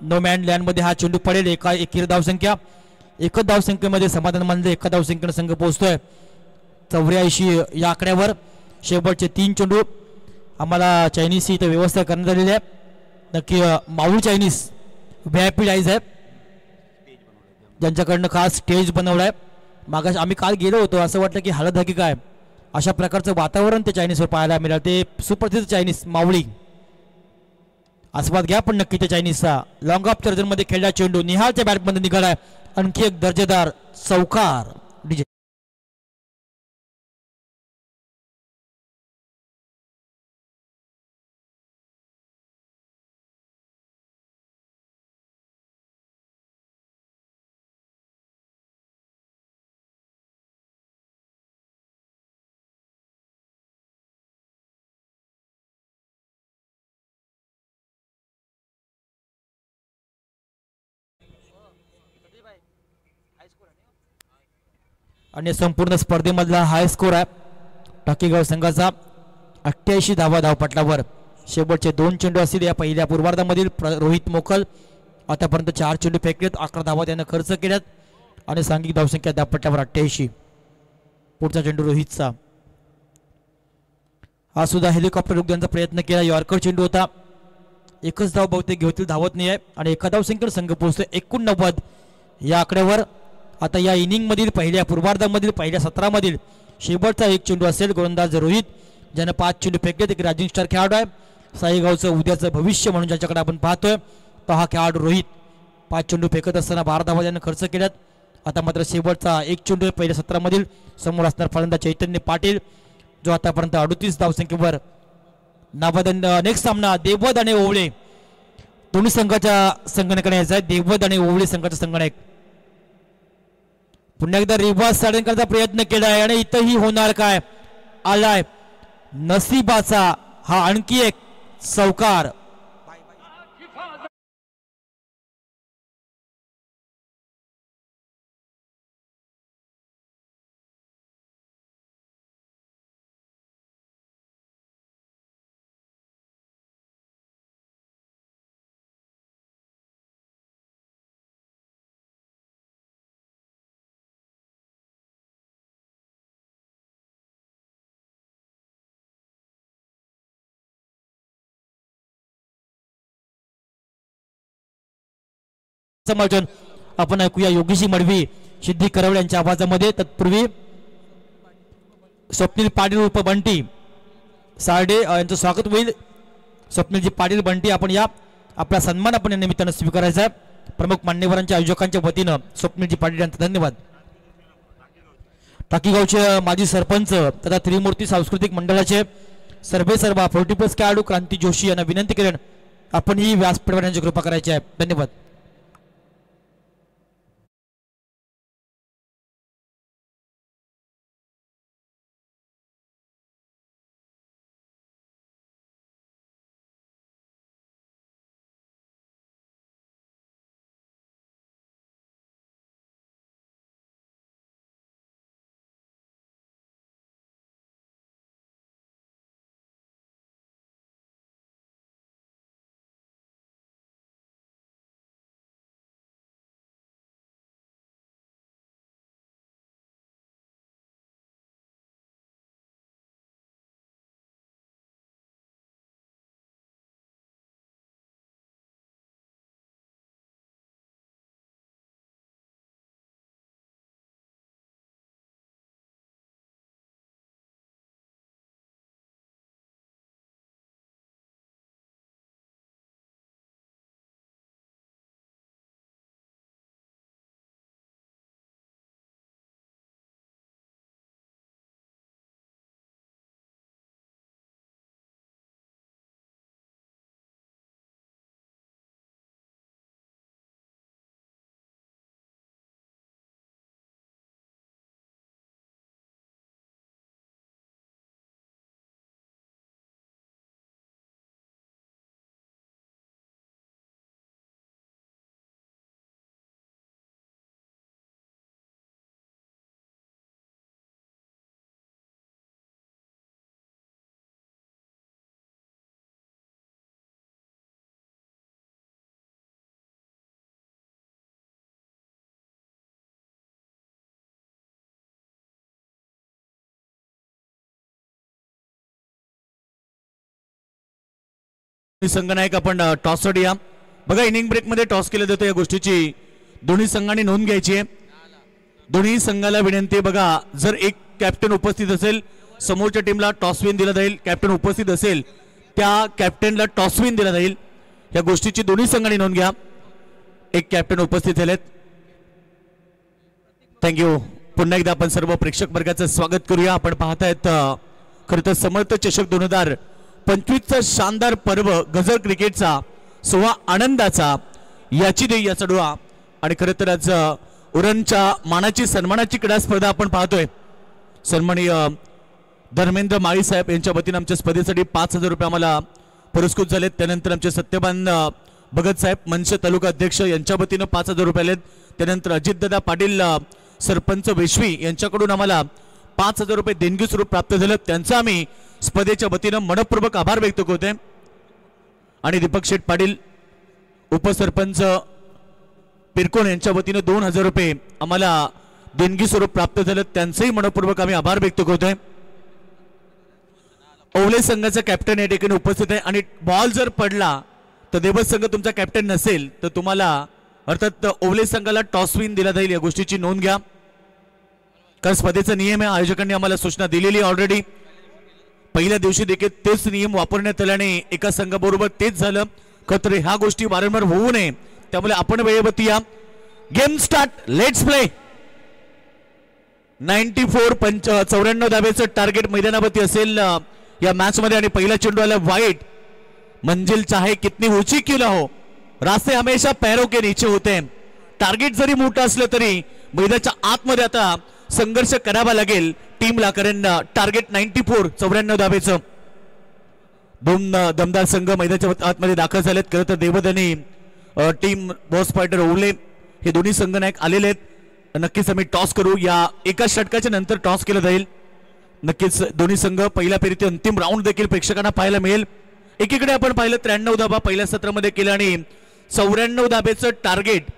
नो मॅन लँडमध्ये हा चेंडू पडेल. एकेरी धावसंख्या. एकच धावसंख्येमध्ये समाधान मानले. एका धावसंख्येने संघ पोहोचतोय 84 या आकड्यावर. शेवटचे 3 चेंडू. आम्हाला चायनीजची इथं व्यवस्था करण्यात आलेली आहे. नक्की माऊळ चायनीज VIP डाईज आहे ज्यांच्याकडनं खास स्टेज बनवलाय. मागास आम्ही काल गेलो होतो. असं वाटलं की हळद हकी काय अशा प्रकारचं वातावरण ते चायनीजवर पाहायला मिळालं. ते सुप्रसिद्ध चायनीज माऊळी. आस्वाद घ्या पण नक्की त्या चायनीजचा. लॉंग ऑफ मध्ये खेळला चेंडू निहाळच्या बॅटमध्ये निघालाय. आणखी एक दर्जेदार चौकार. डीजे आणि संपूर्ण स्पर्धेमधला हाय स्कोर आहे टाकेगाव संघाचा 88 धावा धावपटलावर. शेवटचे 2 चेंडू असतील या पहिल्या पूर्वार्धामधील. रोहित मोकल आतापर्यंत 4 चेंडू फेकलेत, 11 धावा त्यानं खर्च केल्यात आणि सांघिक धावसंख्या धावपटलावर 88. पुढचा चेंडू रोहितचा. हा सुद्धा हेलिकॉप्टर उद्यानाचा प्रयत्न केला. यॉर्कर चेंडू होता. एकच धाव बहुतेक घेतील, धावत नाही आहे आणि एका धावसंख्येवर संघ पोहोचतो 89 या आकड्यावर. आता या इनिंग मधील पहिल्या पूर्वार्धामधील पहिल्या सत्रामधील शेवटचा एक चेंडू असेल. गोलंदाज रोहित ज्यानं 5 चेंडू फेकलेत. एक रायझिंग स्टार खेळाडू आहे, साईगावचं उद्याचं भविष्य म्हणून ज्याच्याकडे आपण पाहतोय तो हा खेळाडू रोहित. 5 चेंडू फेकत असताना 12 धावा त्यानं खर्च केल्यात. आता मात्र शेवटचा एक चेंडू पहिल्या सत्रामधील. समोर असणार फलंदाज चैतन्य पाटील जो आतापर्यंत 38 धावसंख्येवर नाबाद. नेक्स्ट सामना देवद आणि ओवळे दोन्ही संघाच्या संगणकाने यायचा आहे. देवद आणि ओवळे संघाचा संगणक पुन्हा एकदा रिव्हर्स साडन करण्याचा प्रयत्न केला आहे आणि इथंही होणार काय. आलाय नसीबाचा हा आणखी एक चौकार. समर्थन आपण ऐकूया योगेशी मडवी सिद्धी करवळे यांच्या आवाजामध्ये. तत्पूर्वी स्वप्नील पाटील उर्फ बंटी सार्डे यांचं स्वागत होईल. स्वप्नीलजी पाटील बंटी आपण या आपला सन्मान आपण या निमित्तानं स्वीकारायचा आहे. प्रमुख मान्यवरांच्या आयोजकांच्या वतीनं स्वप्नीलजी पाटील यांचा धन्यवाद. टाकीगावचे माजी सरपंच तथा त्रिमूर्ती सांस्कृतिक मंडळाचे सर्वेसर्वा 40+ खेळाडू क्रांती जोशी यांना विनंती करेन आपण ही व्यासपीठावर यांची कृपा करायची आहे. धन्यवाद. संघनायक आपण टॉस साठी या. बघा इनिंग ब्रेक मध्ये टॉस केलं जातं. या गोष्टीची दोन्ही संघांनी नोंद घ्यायची आहे. दोन्ही संघाला विनंती आहे बघा जर एक कॅप्टन उपस्थित असेल समोरच्या टीमला टॉस विन दिला जाईल. कॅप्टन उपस्थित असेल त्या कॅप्टनला टॉस विन दिला जाईल. या गोष्टीची दोन्ही संघांनी नोंद घ्या. एक कॅप्टन उपस्थित झालेत. थँक्यू. पुन्हा एकदा आपण सर्व प्रेक्षक वर्गाचं स्वागत करूया. आपण पाहतायत खरं तर समर्थ चषक 2025चा शानदार पर्व गजर क्रिकेटचा सोहळा आनंदाचा याची देई याचा डोळा. आणि खरं तर आज उरणच्या मानाची सन्मानाची क्रीडा स्पर्धा आपण पाहतोय. सन्माननीय धर्मेंद्र माळी साहेब यांच्या वतीने आमच्या स्पर्धेसाठी 5,000 रुपये आम्हाला पुरस्कृत झालेत. त्यानंतर आमचे सत्यवान भगत साहेब मनसे तालुका अध्यक्ष यांच्या वतीने 5,000 रुपये आलेत. त्यानंतर अजितदादा पाटील सरपंच वेशवी यांच्याकडून आम्हाला 5,000 रुपये देणगी स्वरूप प्राप्त झालं, त्यांचा आम्ही स्पर्धेच्या वतीनं मनपूर्वक आभार व्यक्त करतोय. आणि दीपक शेठ पाटील उपसरपंच पिरकोण यांच्या वतीनं 2,000 रुपये आम्हाला देणगी स्वरूप प्राप्त झालं, त्यांचंही मनपूर्वक आम्ही आभार व्यक्त करतोय. ओवले संघाचा कॅप्टन या ठिकाणी उपस्थित आहे आणि बॉल जर पडला तर देवत संघ तुमचा कॅप्टन नसेल तर तुम्हाला अर्थात ओवले संघाला टॉस विन दिला जाईल, या गोष्टीची नोंद घ्या. कारण स्पर्धेचा नियम आहे, आयोजकांनी आम्हाला सूचना दिलेली ऑलरेडी. पहिल्या दिवशी देखील तेच नियम वापरण्यात आल्याने एका संघाबरोबर तेच झालं. खरं ह्या गोष्टी वारंवार होऊ नये त्यामुळे आपण वेळेवरती या. Game start, let's play. 94 धाब्याचं टार्गेट मैदानावरती असेल या मॅच मध्ये आणि पहिला चेंडू आला वाईट. मंजिल चाहे कितनी ऊंची क्यों ना हो, रास्ते हमेशा पैरों के नीचे होते हैं. टार्गेट जरी मोठं असलं तरी मैदानाच्या आतमध्ये आता संघर्ष करावा लागेल टीमला, कारण टार्गेट 94 धाब्याचं. दोन दमदार संघ मैदानाच्या आतमध्ये दाखल झालेत. खरं तर देवद आणि टीम बॉस फायटर ओवले हे दोन्ही संघ नायक आलेले आहेत. नक्कीच आम्ही टॉस करू, या एका षटकाच्या नंतर टॉस केलं जाईल. नक्कीच दोन्ही संघ पहिल्या फेरीतील अंतिम राऊंड देखील प्रेक्षकांना पाहायला मिळेल. एकीकडे आपण पाहिलं 93 धाबा पहिल्या सत्रामध्ये केलं आणि 94 धाब्याचं टार्गेट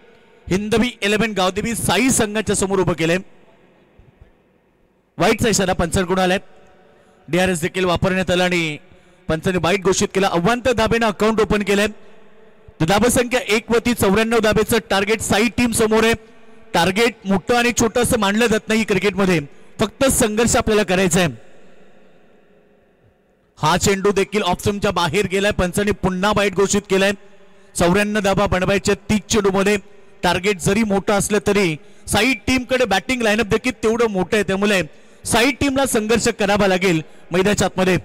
हिंदवी 11 गावदेवी साई संघाच्या समोर उभं केलंय. वाईटचा इशारा पंचांकडून आलाय. DRS देखील वापरण्यात आला आणि पंचांनी वाईट घोषित केला. अव्वांतर धाब्यानं अकाउंट ओपन केलंय. धाबा संख्या 1 वरती 94 धाब्याचं टार्गेट साई टीम समोर आहे. टार्गेट मोठं आणि छोटं असं मानलं जात नाही क्रिकेटमध्ये, फक्त संघर्ष आपल्याला करायचा आहे. हा चेंडू देखील ऑप्शनच्या बाहेर गेलाय. पंचांनी पुन्हा वाईट घोषित केलाय. 94 धाबा बनवायच्या 30 चेंडूमध्ये टार्गेट जरी मोठं असलं तरी साई टीमकडे बॅटिंग लाईनअप देखील तेवढं मोठं आहे, त्यामुळे साई टीमला संघर्ष करावा लागेल मैदानाच्या आतमध्ये.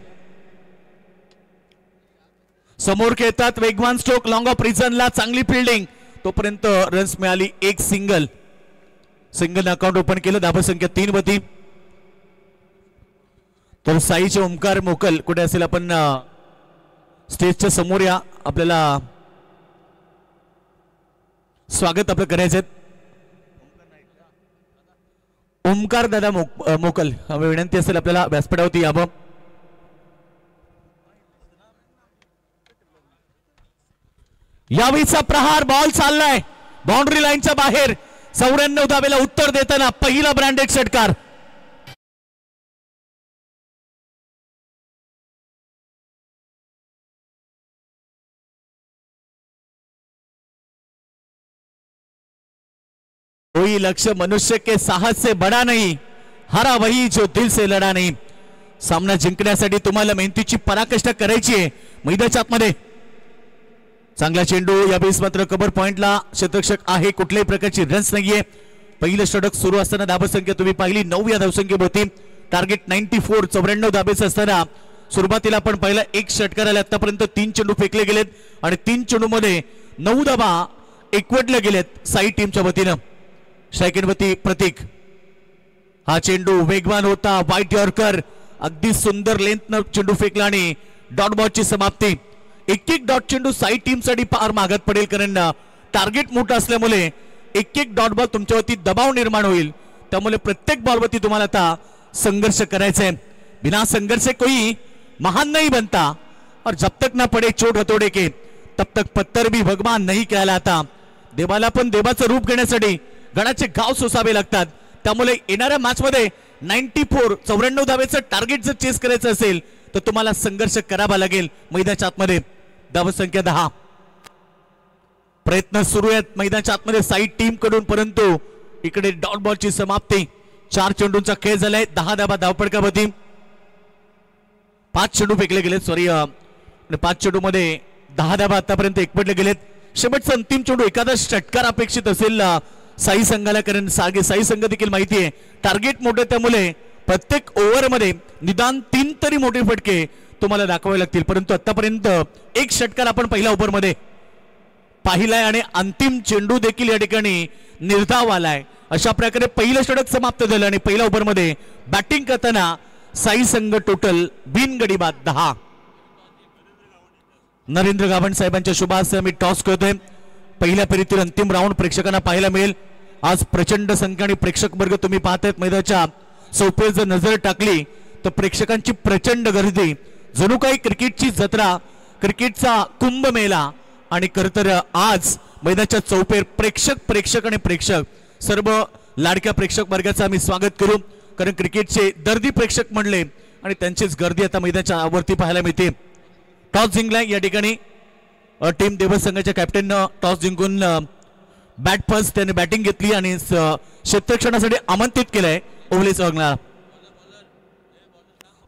समोर खेळतात वेगवान स्ट्रोक, लॉंग ऑफ रिझनला चांगली फिल्डिंग, तोपर्यंत रन्स मिळाली. एक सिंगल अकाउंट ओपन केलं. धाबा संख्या 3 वरती. तर साईचे ओमकार मोकल कुठे असेल, आपण स्टेजच्या समोर या, आपल्याला स्वागत आपलं करायचंय. ओमकार दादा मोकल विनंती असेल आपल्याला व्यासपीठावरती यावं. यावेळीचा प्रहार, बॉल चाललाय बाउंड्री लाईनच्या बाहेर. 94 धाब्याला उत्तर देताना पहिला ब्रँडेड षटकार. कोई लक्ष्य मनुष्य के साहस से बड़ा नहीं, हरा वही जो दिल से लढा नहीं. सामना जिंकण्यासाठी तुम्हाला मेहनतीची पराकाष्ठा करायची आहे मैदानाच्या आतमध्ये. चांगला चेंडू, यावेळेस मात्र कव्हर पॉइंटला क्षेत्ररक्षक आहे, कुठल्याही प्रकारची रन्स नाहीये. पहिलं षटक सुरू असताना धाबा संख्या तुम्ही पाहिली 9 या धावसंख्येवरती. टार्गेट 94 धाब्याचं असताना सुरुवातीला आपण पहिला एक षटकार आला. आतापर्यंत 3 चेंडू फेकले गेलेत आणि 3 चेंडू मध्ये 9 धाबा एकवटले गेलेत साई टीमच्या वतीनं. स्ट्रायकिंगवरती प्रतीक. हा चेंडू वेगवान होता, वाईट यॉर्कर, अगदी सुंदर लेंथनं चेंडू फेकला आणि डॉट बॉलची समाप्ती. एक डॉट चेंडू साई टीम साठी फार मागत पडेल, कारण टार्गेट मोठं असल्यामुळे एक डॉट बॉल तुमच्यावरती दबाव निर्माण होईल. त्यामुळे प्रत्येक बॉलवरती तुम्हाला आता संघर्ष करायचा है. बिना संघर्ष कोई महान नहीं बनता और जब तक ना पडे चोट हतोडे के तब तक पत्थर भी भगवान नहीं कहलाता. देवाला पण देवाचं रूप घेण्यासाठी गणाचे गाव सोसावे लागतात. त्यामुळे येणाऱ्या मॅच मध्ये 94 धाब्याचं टार्गेट जर चेस करायचं असेल तर तुम्हाला संघर्ष करावा लागेल मैदानाच्या आतमध्ये. धाव संख्या 10. प्रयत्न सुरू आहेत मैदानाच्या आतमध्ये साई टीम कडून, परंतु इकडे डॉट बॉलची समाप्ती. 4 चेंडूंचा खेळ झालाय. 10 धाबा धावपडकावरती. 5 चेंडू फेकले गेलेत, सॉरी 5 चेंडू मध्ये 10 धाबा आतापर्यंत एकवटले गेलेत. शेवटचा अंतिम चेंडू एखादा षटकार अपेक्षित असेल साई संघाला, कारण साई संघ देखील माहिती आहे टार्गेट मोठे, त्यामुळे प्रत्येक ओव्हर मध्ये निदान 3 तरी मोठे फटके तुम्हाला दाखवावे लागतील. परंतु आतापर्यंत एक षटकार आपण पहिल्या ओव्हर मध्ये पाहिलाय आणि अंतिम चेंडू देखील या ठिकाणी निर्धाव आलाय. अशा प्रकारे पहिलं षटक समाप्त झालं आणि पहिल्या ओव्हर मध्ये बॅटिंग करताना साई संघ टोटल बिनगडी बाद 10. नरेंद्र गावंड साहेबांच्या शुभ हस्ते आम्ही टॉस करतोय. पहिल्या फेरीतील अंतिम राऊंड प्रेक्षकांना पाहायला मिळेल. आज प्रचंड संख्या आणि प्रेक्षक वर्ग तुम्ही पाहतायत मैदानाच्या चौपेर जर नजर टाकली तर प्रेक्षकांची प्रचंड गर्दी, जणू काही क्रिकेटची जत्रा, क्रिकेटचा कुंभमेळा. आणि खरं तर आज मैदानाच्या चौपेर प्रेक्षक आणि प्रेक्षक सर्व लाडक्या प्रेक्षक वर्गाचं आम्ही स्वागत करू, कारण क्रिकेटचे दर्दी प्रेक्षक म्हणले आणि त्यांचीच गर्दी आता मैदानाच्या वरती पाहायला मिळते. टॉस जिंकलाय या ठिकाणी टीम देवस संघाच्या कॅप्टननं टॉस जिंकून बॅट फर्स्ट त्याने बॅटिंग घेतली आणि क्षेत्ररक्षणासाठी आमंत्रित केलंय ओव्हली संघाला.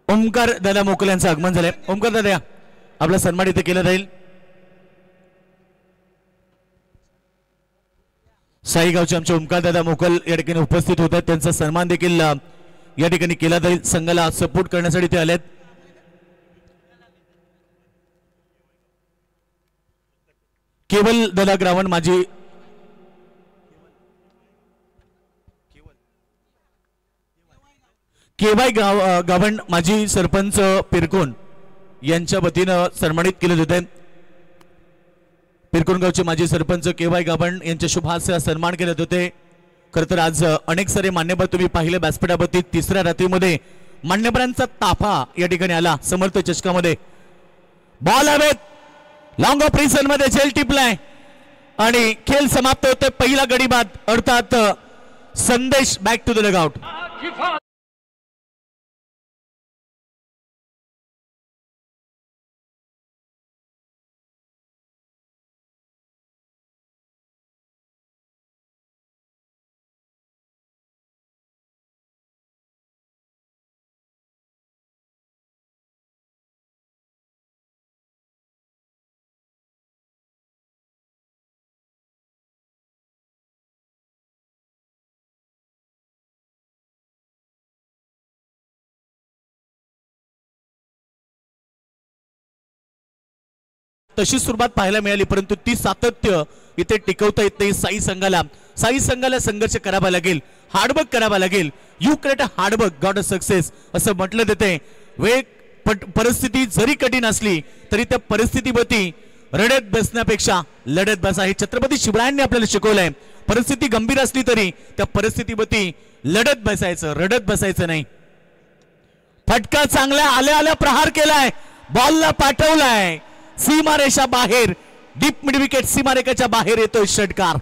ओमकार दादा मोकल यांचं आगमन झालंय. ओमकार दादा आपला सन्मान इथे केला जाईल. साईगावचे आमचे ओमकार दादा मोकल या ठिकाणी उपस्थित होत आहेत, त्यांचा सन्मान देखील या ठिकाणी केला जाईल. संघाला सपोर्ट करण्यासाठी ते आलेत. केवल दादा ग्रावण माझी केवाय गावण माजी सरपंच पिरकोन यांच्या वतीनं सन्मानित केले होते. पिरकोन गावचे माजी सरपंच केवाय गावण यांच्या शुभास सन्मान केले होते. खरं तर आज अनेक सारे मान्यवर तुम्ही पाहिले व्यासपीठावरती. तिसऱ्या रात्रीमध्ये मान्यवरांचा ताफा या ठिकाणी आला समर्थ चषकामध्ये. बॉल हवेत लॉंग ऑफ रिसन मध्ये झेल टिपलाय आणि खेळ समाप्त होते. पहिला गडी बाद अर्थात संदेश बॅक टू द डगआउट. तशी सुरुवात पाहायला मिळाली, परंतु ती सातत्य इथे टिकवता येत नाही. साई संघाला संघर्ष करावा लागेल, हार्डवर्क करावा लागेल. You create a hard work got a success असं म्हटलं जाते. परिस्थिती जरी कठीण असली तरी त्या परिस्थितीवरती रडत बसण्यापेक्षा लढत बसा हे छत्रपती शिवरायांनी आपल्याला शिकवलंय. परिस्थिती गंभीर असली तरी त्या परिस्थितीवरती लढत बसायचं, रडत बसायचं नाही. फटका चांगला आल्या प्रहार केलाय, बॉलला पाठवलाय सीमारेषा बाहेर. डीप मिड विकेट सीमारेषेच्या बाहेर येतोय षटकार.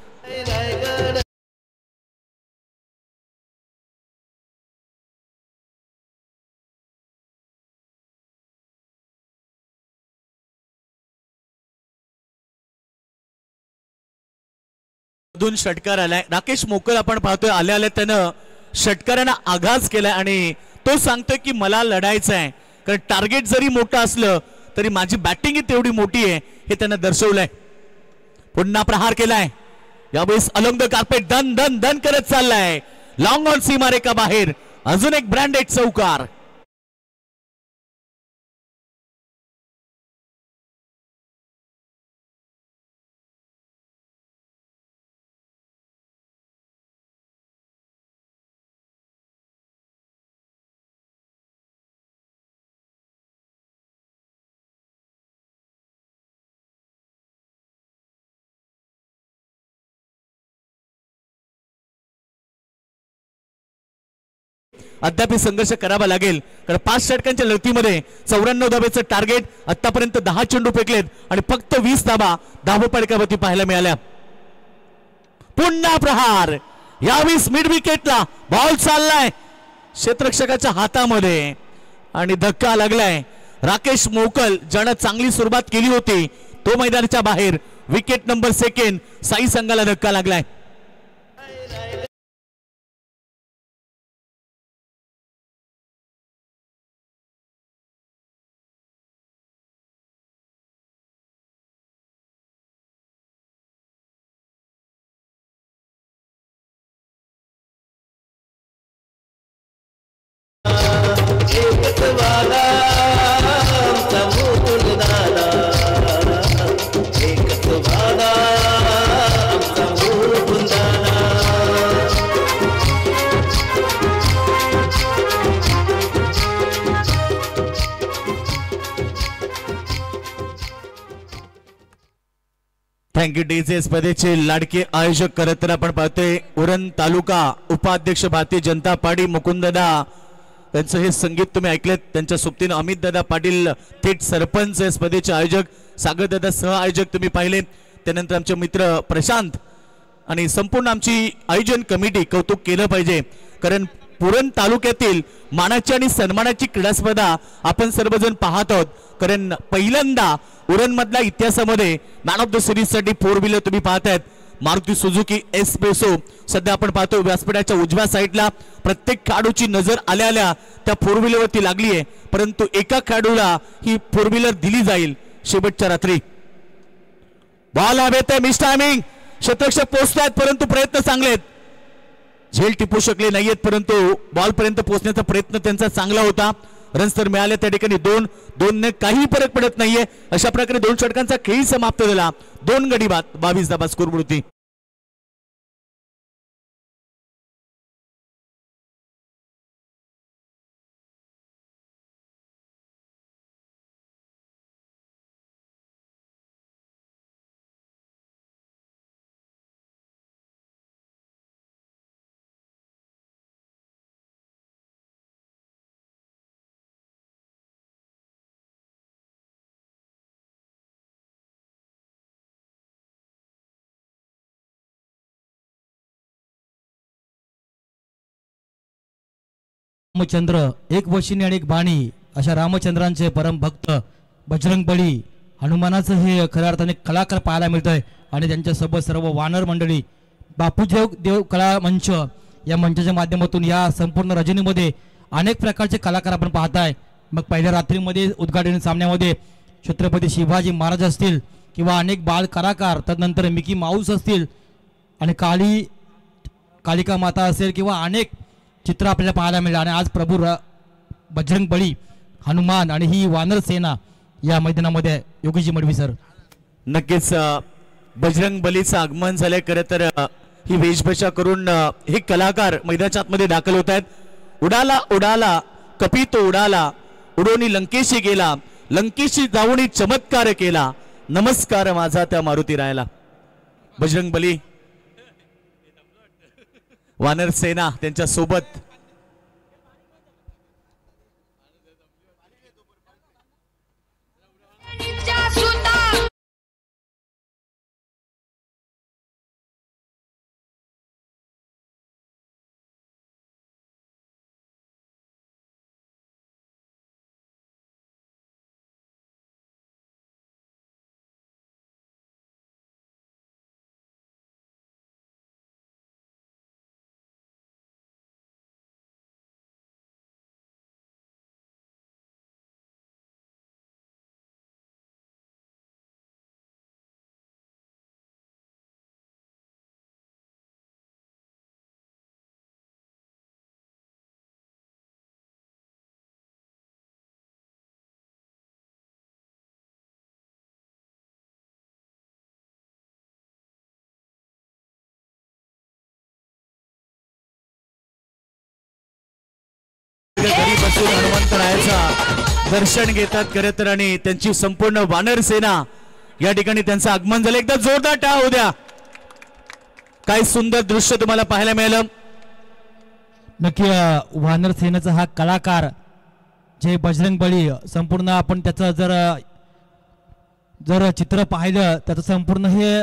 दोन षटकार आलाय. राकेश मोकल आपण पाहतोय आल्या त्यानं षटकारांना आघात केलाय आणि तो सांगतोय की मला लढायचं आहे, कारण टार्गेट जरी मोठं असलं तरी माझी बॅटिंग ही तेवढी मोठी आहे हे त्यांना दर्शवलंय. पुन्हा प्रहार केलाय, यावेळेस अलॉंग द कार्पेट दन दन दन करत चाललाय. लॉंग ऑन सीमारेखा बाहेर अजून एक ब्रँडेड चौकार. अद्याप संघर्ष करावा लागेल, कारण 5 षटकांच्या लढतीमध्ये 94 धावेचं टार्गेट. आतापर्यंत 10 चेंडू फेकलेत आणि फक्त 20 धावा धावफलकावरती पाहायला मिळाल्या. पुन्हा प्रहार, यावेळेस मिड विकेटला बॉल चाललाय क्षेत्ररक्षकाच्या हातामध्ये आणि धक्का लागलाय. राकेश मोकल ज्यानं चांगली सुरुवात केली होती तो मैदानाच्या बाहेर. विकेट नंबर 2 साई संघाला धक्का लागलाय. Thank you DJ. स्पर्धेचे लाडके आयोजक खरं तर आपण पाहतोय उरण तालुका उपाध्यक्ष भारतीय जनता पार्टी मुकुंददा त्यांचं हे संगीत तुम्ही ऐकलेत. त्यांच्या सोबतीनं अमित दादा पाटील थेट सरपंच स्पर्धेचे आयोजक, सागर दादा सह आयोजक तुम्ही पाहिले. त्यानंतर आमचे मित्र प्रशांत आणि संपूर्ण आमची आयोजन कमिटी कौतुक केलं पाहिजे. कारण पुरण तालुक्यातील मानाची आणि सन्मानाची क्रीडा स्पर्धा आपण सर्वजण पाहत आहोत. कारण पहिल्यांदा उरण मधल्या इतिहासामध्ये मॅन ऑफ द सिरीज साठी 4 व्हीलर तुम्ही पाहतायत. मारुती सुझुकी एस्प्रेसो सध्या आपण पाहतो व्यासपीठाच्या उजव्या साईडला. प्रत्येक खेळाडूची नजर आल्या आल्या त्या 4 व्हीलरवरती लागली आहे. परंतु एका खेळाडूला ही 4 व्हीलर दिली जाईल शेवटच्या रात्री. बॉल हवेत आहे, मिस टायमिंग. क्षेत्ररक्षक पोहोचतायत परंतु प्रयत्न चांगले आहेत. झेल टिपू शकले नाहीयेत परंतु बॉल पर्यंत पोहोचण्याचा प्रयत्न त्यांचा चांगला होता. रन्स तर मिळाले त्या ठिकाणी 2-2 काही फरक पडत नाहीये. अशा प्रकारे 2 षटकांचा खेळ समाप्त झाला. 2 गडी बाद 22 धावा स्कोर होती. रामचंद्र एक वशिनी आणि एक बाणी अशा रामचंद्रांचे परम भक्त बजरंग बली हनुमानाचं हे खऱ्या अर्थाने कलाकार पाहायला मिळतंय. आणि त्यांच्यासोबत सर्व वानर मंडळी बापूदेव देव कला मंच या मंचाच्या माध्यमातून या संपूर्ण रजनीमध्ये अनेक प्रकारचे कलाकार आपण पाहताय. मग पहिल्या रात्रीमध्ये उद्घाटन सामन्यामध्ये छत्रपती शिवाजी महाराज असतील किंवा अनेक बाल कलाकार, तदनंतर मिकी माऊस असतील आणि कालिका माता असेल किंवा अनेक चित्र आपल्याला पाहायला मिळालं. आणि आज प्रभू बजरंग बली हनुमान आणि ही वानर सेना या मैदानामध्ये योगीजी मडवी सर. नक्कीच बजरंग बलीचं आगमन झालंय. खरं तर ही वेशभूषा करून हे कलाकार मैदानाच्या आतमध्ये दाखल होत आहेत. उडाला उडाला कपी तो उडाला, उडोनी लंकेशी गेला, लंकेशी जाऊन चमत्कार केला, नमस्कार माझा त्या मारुती रायाला. बजरंग बली वानर सेना त्यांच्या सोबत घरी बसून हनुमंतरायाचा दर्शन घेतात खरं तर. आणि त्यांची संपूर्ण वानर सेना या ठिकाणी त्यांचं आगमन झालं. एकदा जोरदार टाळ होऊ द्या. काय सुंदर दृश्य तुम्हाला पाहायला मिळालं. नक्की वानर सेनेचा हा कलाकार जे बजरंग बली संपूर्ण आपण त्याचं जर चित्र पाहिलं त्याचं संपूर्ण हे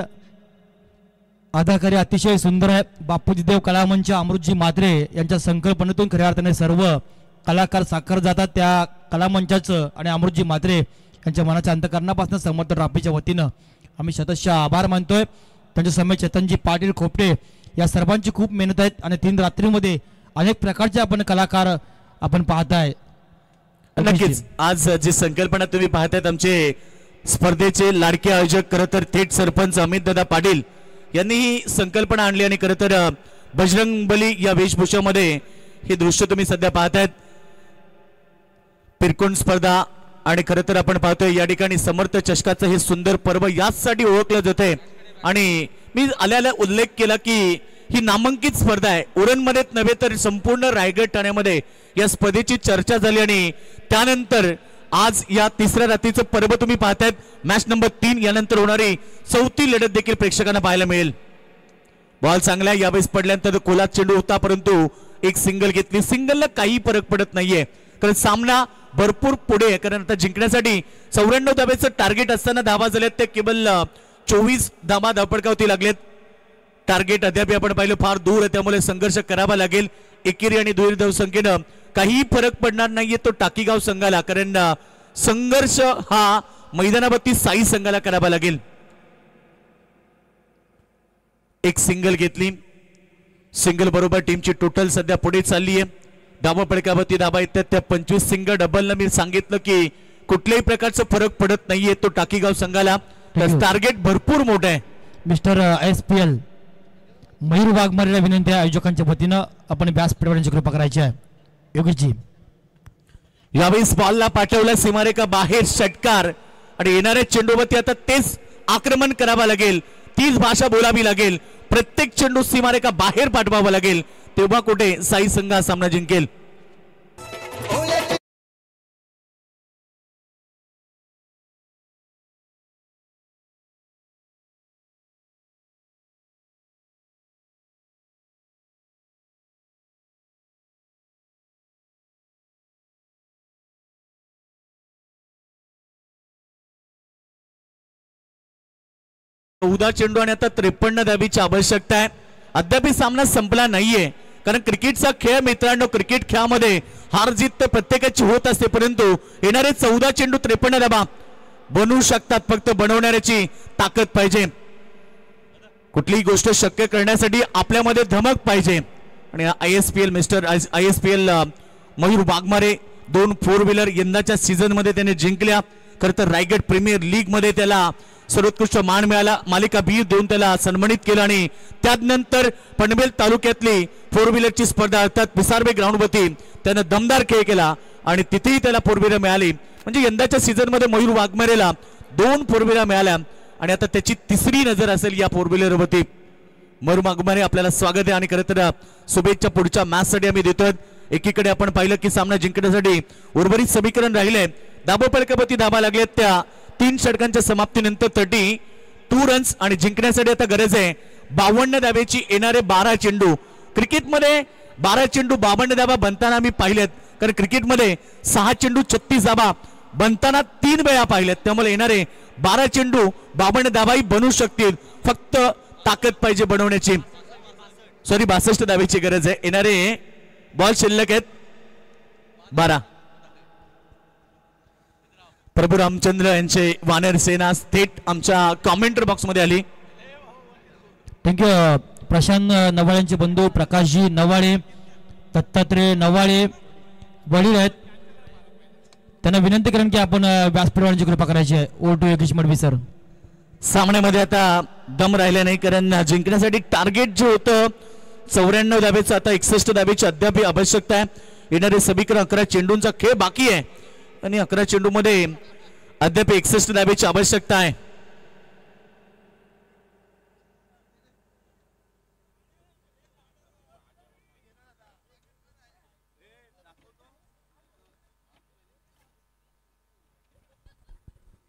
अदाकारी अतिशय सुंदर आहे. बापूजी देव कलामंच अमृतजी म्हात्रे यांच्या संकल्पनेतून खऱ्या अर्थाने सर्व कलाकार साकार जातात. त्या कलामंचाचं आणि अमृतजी म्हात्रे यांच्या मनाच्या अंतकरणापासून समर्थ रापीच्या वतीनं आम्ही शतशः आभार मानतोय. त्यांच्या समेत चेतनजी पाटील खोपटे या सर्वांची खूप मेहनत आहेत. आणि 3 रात्रीमध्ये अनेक प्रकारचे आपण कलाकार आपण पाहताय. नक्कीच आज जी संकल्पना तुम्ही पाहतायत आमचे स्पर्धेचे लाडके आयोजक खरं तर थेट सरपंच अमित दादा पाटील यांनी ही संकल्पना आणली. आणि खरं तर बजरंग बली या वेशभूषामध्ये हे दृश्य तुम्ही सध्या पाहतायत. पिरकोण स्पर्धा आणि खरं तर आपण पाहतोय या ठिकाणी समर्थ चषकाचं हे सुंदर पर्व याचसाठी ओळखलं जातंय. आणि मी आल्याला उल्लेख केला की ही नामांकित स्पर्धा आहे. उरणमध्येच नव्हे तर संपूर्ण रायगड ठाण्यामध्ये या स्पर्धेची चर्चा झाली. आणि त्यानंतर आज या तिसऱ्या रात्रीचं पर्व तुम्ही पाहतायत. मॅच नंबर 3 यानंतर होणारी चौथी लढत देखील प्रेक्षकांना पाहायला मिळेल. बॉल चांगला यावेळेस पडल्यानंतर कोलात चेंडू होता, परंतु एक सिंगल घेतली. सिंगलला काही फरक पडत नाहीये, कारण सामना भरपूर पुढे आहे. कारण आता जिंकण्यासाठी 94 धाब्याचं टार्गेट असताना धावा झाल्यात ते केवळ 24 धावा धावपडकावती लागलेत. टार्गेट अद्याप आपण पाहिलं फार दूर आहे, त्यामुळे संघर्ष करावा लागेल. एकेरी आणि दुहेरी धावसंख्येनं काही फरक पडणार नाहीये तो टाकीगाव संघाला, कारण संघर्ष हा मैदानावरती साई संघाला करावा लागेल. एक सिंगल घेतली. सिंगल बरोबर टीमची टोटल सध्या पुढे चालली आहे. धावा पडकावरती धावा येतात त्या 25. सिंगल डबलनं मी सांगितलं की कुठल्याही प्रकारचा फरक पडत नाहीये तो टाकीगाव संघाला. टार्गेट भरपूर मोठं आहे. मिस्टर SPL मयूर वाघमारेला विनंती आहे, आयोजकांच्या वतीनं आपण व्यासपीठावरची कृपा करायची आहे. योगेशजी यावेळेस बॉलला पाठवला सीमारेखा बाहेर षटकार, आणि येणाऱ्या चेंडूवरती आता तेच आक्रमण करावं लागेल, तीच भाषा बोलावी लागेल. प्रत्येक चेंडू सीमारेखा बाहेर पाठवावा लागेल, तेव्हा कुठे साई संघ हा सामना जिंकेल. चौदा चेंडू आणि आता 53 धाबीची आवश्यकता आहे. अद्याप सामना संपला नाहीये, कारण क्रिकेटचा खेळ मित्रांनो, क्रिकेट खेळामध्ये हार जीत तर प्रत्येकाची होत असते, परंतु येणारे 14 चेंडू 53 धाबा बनवू शकतात. फक्त बनवणाऱ्याची ताकद पाहिजे. कुठलीही गोष्ट शक्य करण्यासाठी आपल्यामध्ये धमक पाहिजे. आणि ISPL मयूर वाघमारे 2 4 व्हीलर यंदाच्या सीझन मध्ये त्याने जिंकल्या. खरं तर रायगड प्रीमियर लीग मध्ये त्याला सर्वोत्कृष्ट मान मिळाला. मालिका बीर देऊन त्याला सन्मानित केलं, आणि त्यानंतर पनवेल तालुक्यातली 4 व्हीलरची स्पर्धा अर्थात पिसारबे ग्राउंडवरती त्यानं दमदार खेळ केला, आणि तिथेही त्याला 4 व्हीलर मिळाली. म्हणजे यंदाच्या सीझन मध्ये मयूर वाघमारेला 2 4 व्हीलर मिळाल्या, आणि आता त्याची तिसरी नजर असेल या 4 व्हीलरवरती. मयूर वाघमारे आपल्याला स्वागत आहे, आणि खरं तर शुभेच्छा पुढच्या मॅचसाठी आम्ही देतोय. एकीकडे आपण पाहिलं की सामना जिंकण्यासाठी उर्वरित समीकरण राहिले. दाबोपळकावरती धाबा लागलेत त्या 3 षटकांच्या समाप्तीनंतर 32 रन्स, आणि जिंकण्यासाठी आता गरज आहे 52 धाब्याची. येणारे 12 चेंडू, क्रिकेटमध्ये 12 चेंडू 52 धाबा बनताना आम्ही पाहिलेत, कारण क्रिकेटमध्ये 6 चेंडू 36 धाबा बनताना 3 वेळा पाहिलेत. त्यामुळे येणारे 12 चेंडू 52 धाबाही बनवू शकतील, फक्त ताकद पाहिजे बनवण्याची. 62 धाब्याची गरज आहे. येणारे बॉल शिल्लक आहेत 12. प्रभू रामचंद्र यांचे वानर सेना थेट आमच्या कॉमेंटर बॉक्स मध्ये आली. थँक्यू. प्रशांत नवाळ्यांचे बंधू प्रकाशजी नवाळे, दत्तात्रय नवाळे वडील आहेत, त्यांना विनंती करेन की आपण व्यासपीठावरची कृपा करायची आहे. Over to Yogesh Madvi sir. सामन्यामध्ये आता दम राहिला नाही, कारण जिंकण्यासाठी टार्गेट जे होतं 94 धाब्याचं आता 61 धाब्याची अद्याप आवश्यकता आहे. येणारे समीकरण 11 चेंडूंचा खेळ बाकी आहे, आणि 11 चेंडू मध्ये अद्याप 61 धाब्याची आवश्यकता आहे.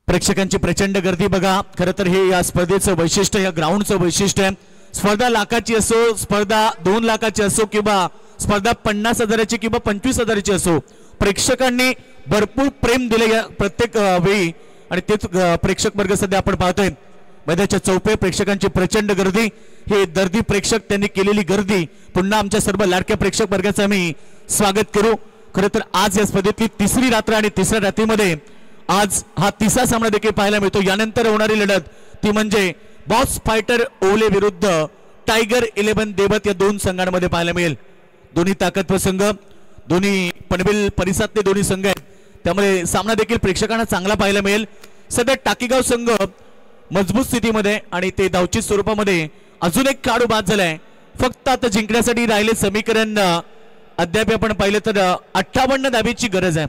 प्रेक्षकांची प्रचंड गर्दी बघा. खरं तर हे या स्पर्धेचं वैशिष्ट्य, या ग्राउंडचं वैशिष्ट्य आहे. स्पर्धा लाखाची असो, स्पर्धा 2 लाखाची असो, किंवा स्पर्धा 50,000ची किंवा 25,000ची असो, प्रेक्षकांनी भरपूर प्रेम दिले या प्रत्येक वेळी, आणि तेच प्रेक्षक वर्ग सध्या आपण पाहतोय. मैदानाच्या चौपे प्रेक्षकांची प्रचंड गर्दी. हे दर्दी प्रेक्षक त्यांनी केलेली गर्दी, पुन्हा आमच्या सर्व लाडक्या प्रेक्षक वर्गाचं आम्ही स्वागत करू. खरं तर आज या स्पर्धेतली तिसरी रात्र, आणि तिसऱ्या रात्रीमध्ये आज हा तिसरा सामना देखील पाहायला मिळतो. यानंतर होणारी लढत ती म्हणजे बॉस फायटर ओले विरुद्ध टायगर 11 देवत या 2 संघांमध्ये पाहायला मिळेल. दोन्ही ताकदवर संघ, दोन्ही पनवेल परिसरातले दोन्ही संघ आहेत, त्यामुळे सामना देखील प्रेक्षकांना चांगला पाहायला मिळेल. सध्या टाकीगाव संघ मजबूत स्थितीमध्ये, आणि ते धावचित स्वरूपामध्ये अजून एक खेळाडू बाद झालाय. फक्त आता जिंकण्यासाठी राहिले समीकरण अद्याप आपण पाहिलं तर 58 धाब्याची गरज आहे.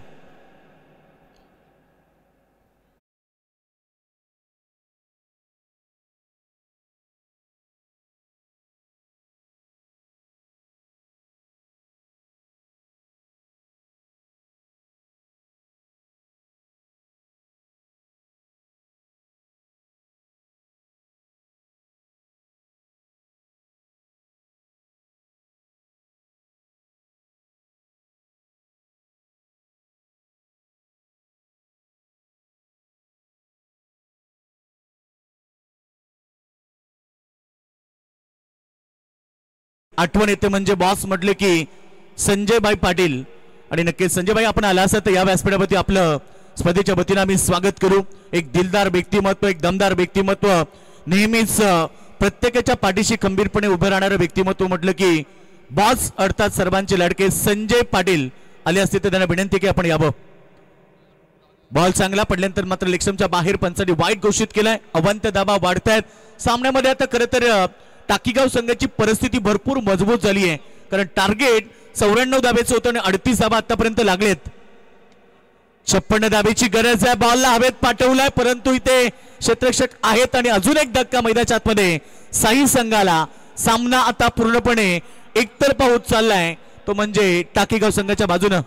आठवण येते म्हणजे बॉस म्हटले की संजयभाई पाटील. आणि नक्कीच संजयभाई आपण आला असत तर या व्यासपीठावरती आपलं स्पर्धेच्या वतीनं आम्ही स्वागत करू. एक दिलदार व्यक्तिमत्व, एक दमदार व्यक्तिमत्व, नेहमीच प्रत्येकाच्या पाठीशी खंबीरपणे उभं राहणारं व्यक्तिमत्व म्हटलं की बॉस अर्थात सर्वांचे लाडके संजय पाटील आले असते तर त्यांना विनंती की आपण यावं. बॉल चांगला पडल्यानंतर मात्र लेक्समच्या बाहेर पंचांनी वाईट घोषित केलाय. अवंत दाबा वाढतायत सामन्यामध्ये. आता खरं तर टाकीगाव संघाची परिस्थिती भरपूर मजबूत झाली आहे कारण टार्गेट 94 धाब्याचं होतं आणि 38 धाबा आतापर्यंत लागलेत. 56 धाब्याची गरज आहे. बॉलला हवेत पाठवलाय परंतु इथे क्षेत्ररक्षक आहेत आणि अजून एक धक्का मैदानाच्या आतमध्ये साई संघाला. सामना आता पूर्णपणे एकतर्फा होत चाललाय तो म्हणजे टाकीगाव संघाच्या बाजूनं.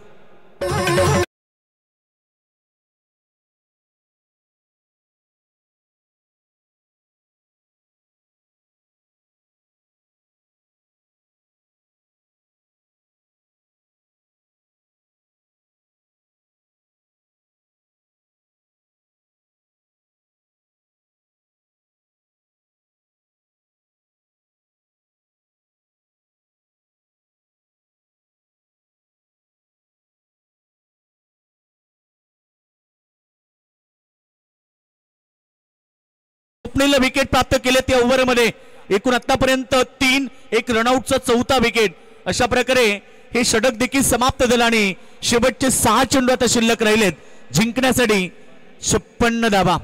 स्वप्नील विकेट प्राप्त केले त्या ओव्हरमध्ये. एकूण आतापर्यंत 3, एक रनआउटचा 4था विकेट. अशा प्रकारे हे षटक देखील समाप्त झालं आणि शेवटचे 6 चेंडू आता शिल्लक राहिलेत जिंकण्यासाठी. 56 धावा.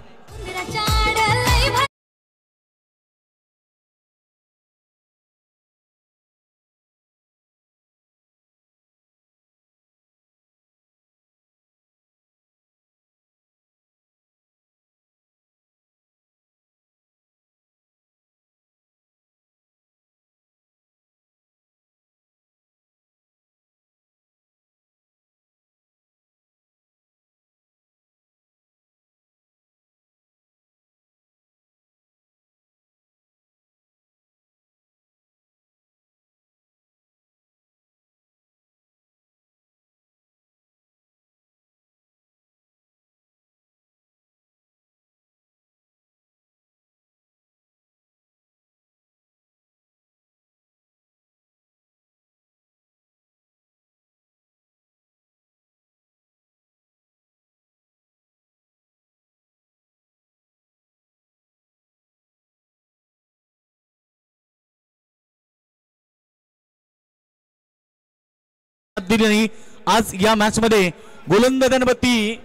आज या मॅच मध्ये गोलंदाजांवरती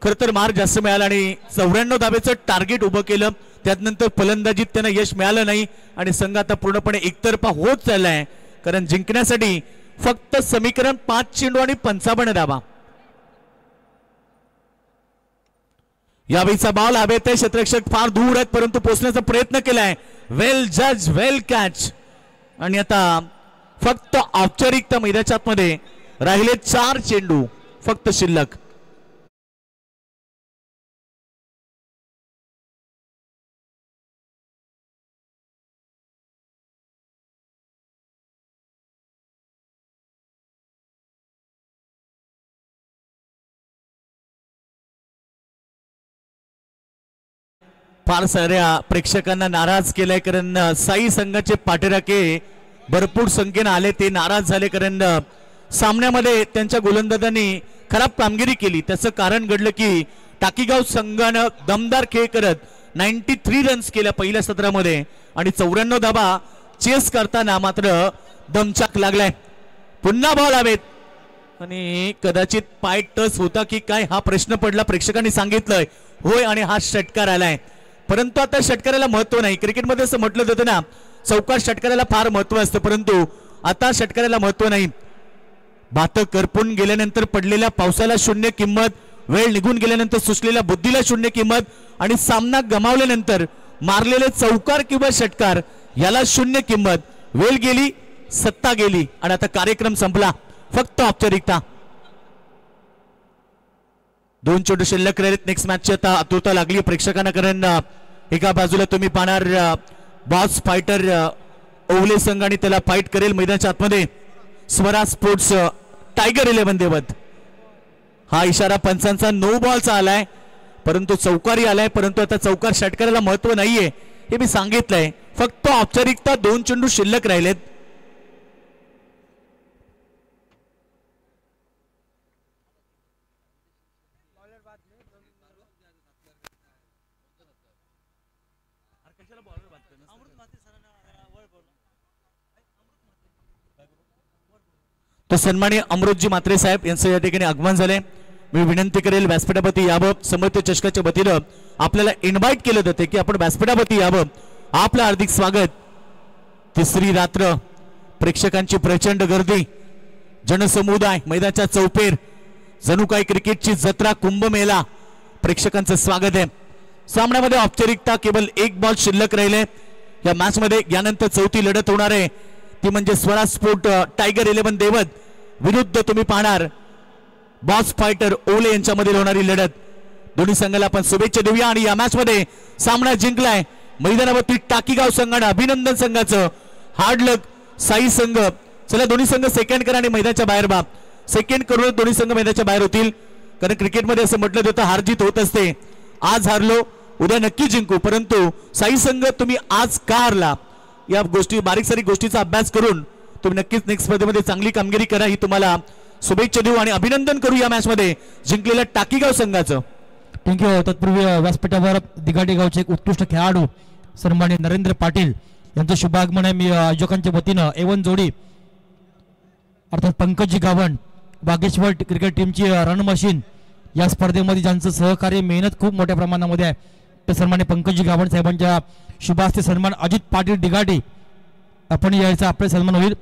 खर तर मार जास्त मिळाला आणि 94 धाब्याचं टार्गेट उभं केलं. त्यानंतर फलंदाजीत त्यांना यश मिळालं नाही आणि संघ आता पूर्णपणे एकतर्फा होत चाललाय कारण जिंकण्यासाठी फक्त समीकरण 5 चेंडू आणि 55 धाबा. यावेळीचा बॉल हवेत आहे. क्षेत्ररक्षक फार दूर आहेत परंतु पोहोचण्याचा प्रयत्न केलाय. वेल जज, वेल कॅच. आणि आता फक्त औपचारिकता मैदानाच्या आतमध्ये राहिले 4 चेंडू फक्त शिल्लक. फार साऱ्या प्रेक्षकांना नाराज केलाय कारण साई संघाचे पाठराखे भरपूर संख्येने आले. ते नाराज झाले कारण सामन्यामध्ये त्यांच्या गोलंदाजांनी खराब कामगिरी केली. त्याचं कारण घडलं की टाकीगाव संघानं दमदार खेळ करत 93 रन्स केल्या पहिल्या सत्रामध्ये आणि 94 धाबा चेस करताना मात्र दमचाक लागलाय. पुन्हा बॉल हवेत आणि कदाचित पाय टच होता की काय हा प्रश्न पडला. प्रेक्षकांनी सांगितलंय होय आणि हा षटकार आलाय परंतु आता षटकाराला महत्व नाही. क्रिकेटमध्ये असं म्हटलं जातं ना चौकार षटकाराला फार महत्व असतं परंतु आता षटकाराला महत्व नाही. भात करपून गेल्यानंतर पडलेल्या पावसाला शून्य किंमत, वेळ निघून गेल्यानंतर सुचलेल्या बुद्धीला शून्य किंमत आणि सामना गमावल्यानंतर मारलेले चौकार किंवा षटकार याला शून्य किंमत. वेळ गेली, सत्ता गेली आणि आता कार्यक्रम संपला. फक्त औपचारिकता. 2 चेंडू शिल्लक राहिलेत. नेक्स्ट मॅचची आता आतुरता लागली प्रेक्षकांना कारण एका बाजूला तुम्ही पाहणार बॉस फायटर ओवले संघ आणि त्याला फाईट करेल मैदानाच्या आतमध्ये स्वराज स्पोर्ट्स टायगर 11 देवत. हा इशारा पंचांचा नो बॉलचा आलाय परंतु चौकारी आलाय परंतु आता चौकार षटकाराला महत्व नाहीये हे मी सांगितलंय. फक्त औपचारिकता. 2 चेंडू शिल्लक राहिलेत. तो सन्माननीय अमृतजी म्हात्रे साहेब यांचं या ठिकाणी आगमन झाले. मी विनंती करेल व्यासपीठापती यावं. समर्थ चषकाच्या वतीनं आपल्याला इन्व्हाइट केलं जाते की आपण व्यासपीठापती यावं. आपलं हार्दिक स्वागत. तिसरी रात्र, प्रेक्षकांची प्रचंड गर्दी, जनसमुदाय, मैदानाच्या चौपेर, जणू काही क्रिकेटची जत्रा, कुंभमेळा. प्रेक्षकांचं स्वागत आहे. सामन्यामध्ये औपचारिकता केवळ एक बॉल शिल्लक राहिले. या मॅच मध्ये यानंतर चौथी लढत होणार आहे, ती म्हणजे स्वराज स्पोर्ट टायगर 11 देवत विरुद्ध तुम्ही पाहणार बॉस फायटर ओले यांच्यामध्ये होणारी लढत. दोन्ही संघाला आपण शुभेच्छा देऊया. आणि या मॅच मध्ये सामना जिंकलाय मैदानावरती टाकीगाव संघानं. अभिनंदन संघाचं. हार्ड लक साई संघ. चला दोन्ही संघ सेकंड करा आणि मैदानाच्या बाहेर बा. सेकंड करून दोन्ही संघ मैदानाच्या बाहेर होतील, कारण क्रिकेटमध्ये असं म्हटलं जातं हारजीत होत असते. आज हारलो, उद्या नक्की जिंकू, परंतु साई संघ तुम्ही आज का हारला या गोष्टी, बारीक सारीक गोष्टीचा अभ्यास करून तुम्ही नक्कीच नेक्स्ट स्पर्धेमध्ये चांगली कामगिरी करा, ही तुम्हाला शुभेच्छा देऊ आणि अभिनंदन करू या मॅच मध्ये जिंकलेल्या टाकीगाव संघाचं. थँक्यू. तत्पूर्वी व्यासपीठावर दिघाडी गावचे एक उत्कृष्ट खेळाडू सन्माननीय नरेंद्र पाटील यांचं शुभागमन आहे. मी आयोजकांच्या वतीनं A1 जोडी अर्थात पंकजी गावण, बागेश्वर क्रिकेट टीमची रन मशीन, या स्पर्धेमध्ये ज्यांचं सहकार्य मेहनत खूप मोठ्या प्रमाणामध्ये आहे, ते सन्माननीय पंकजी गावण साहेबांच्या शुभास्ते सन्मान अजित पाटील दिघाडी आपण यायचा आपले सन्मान होईल.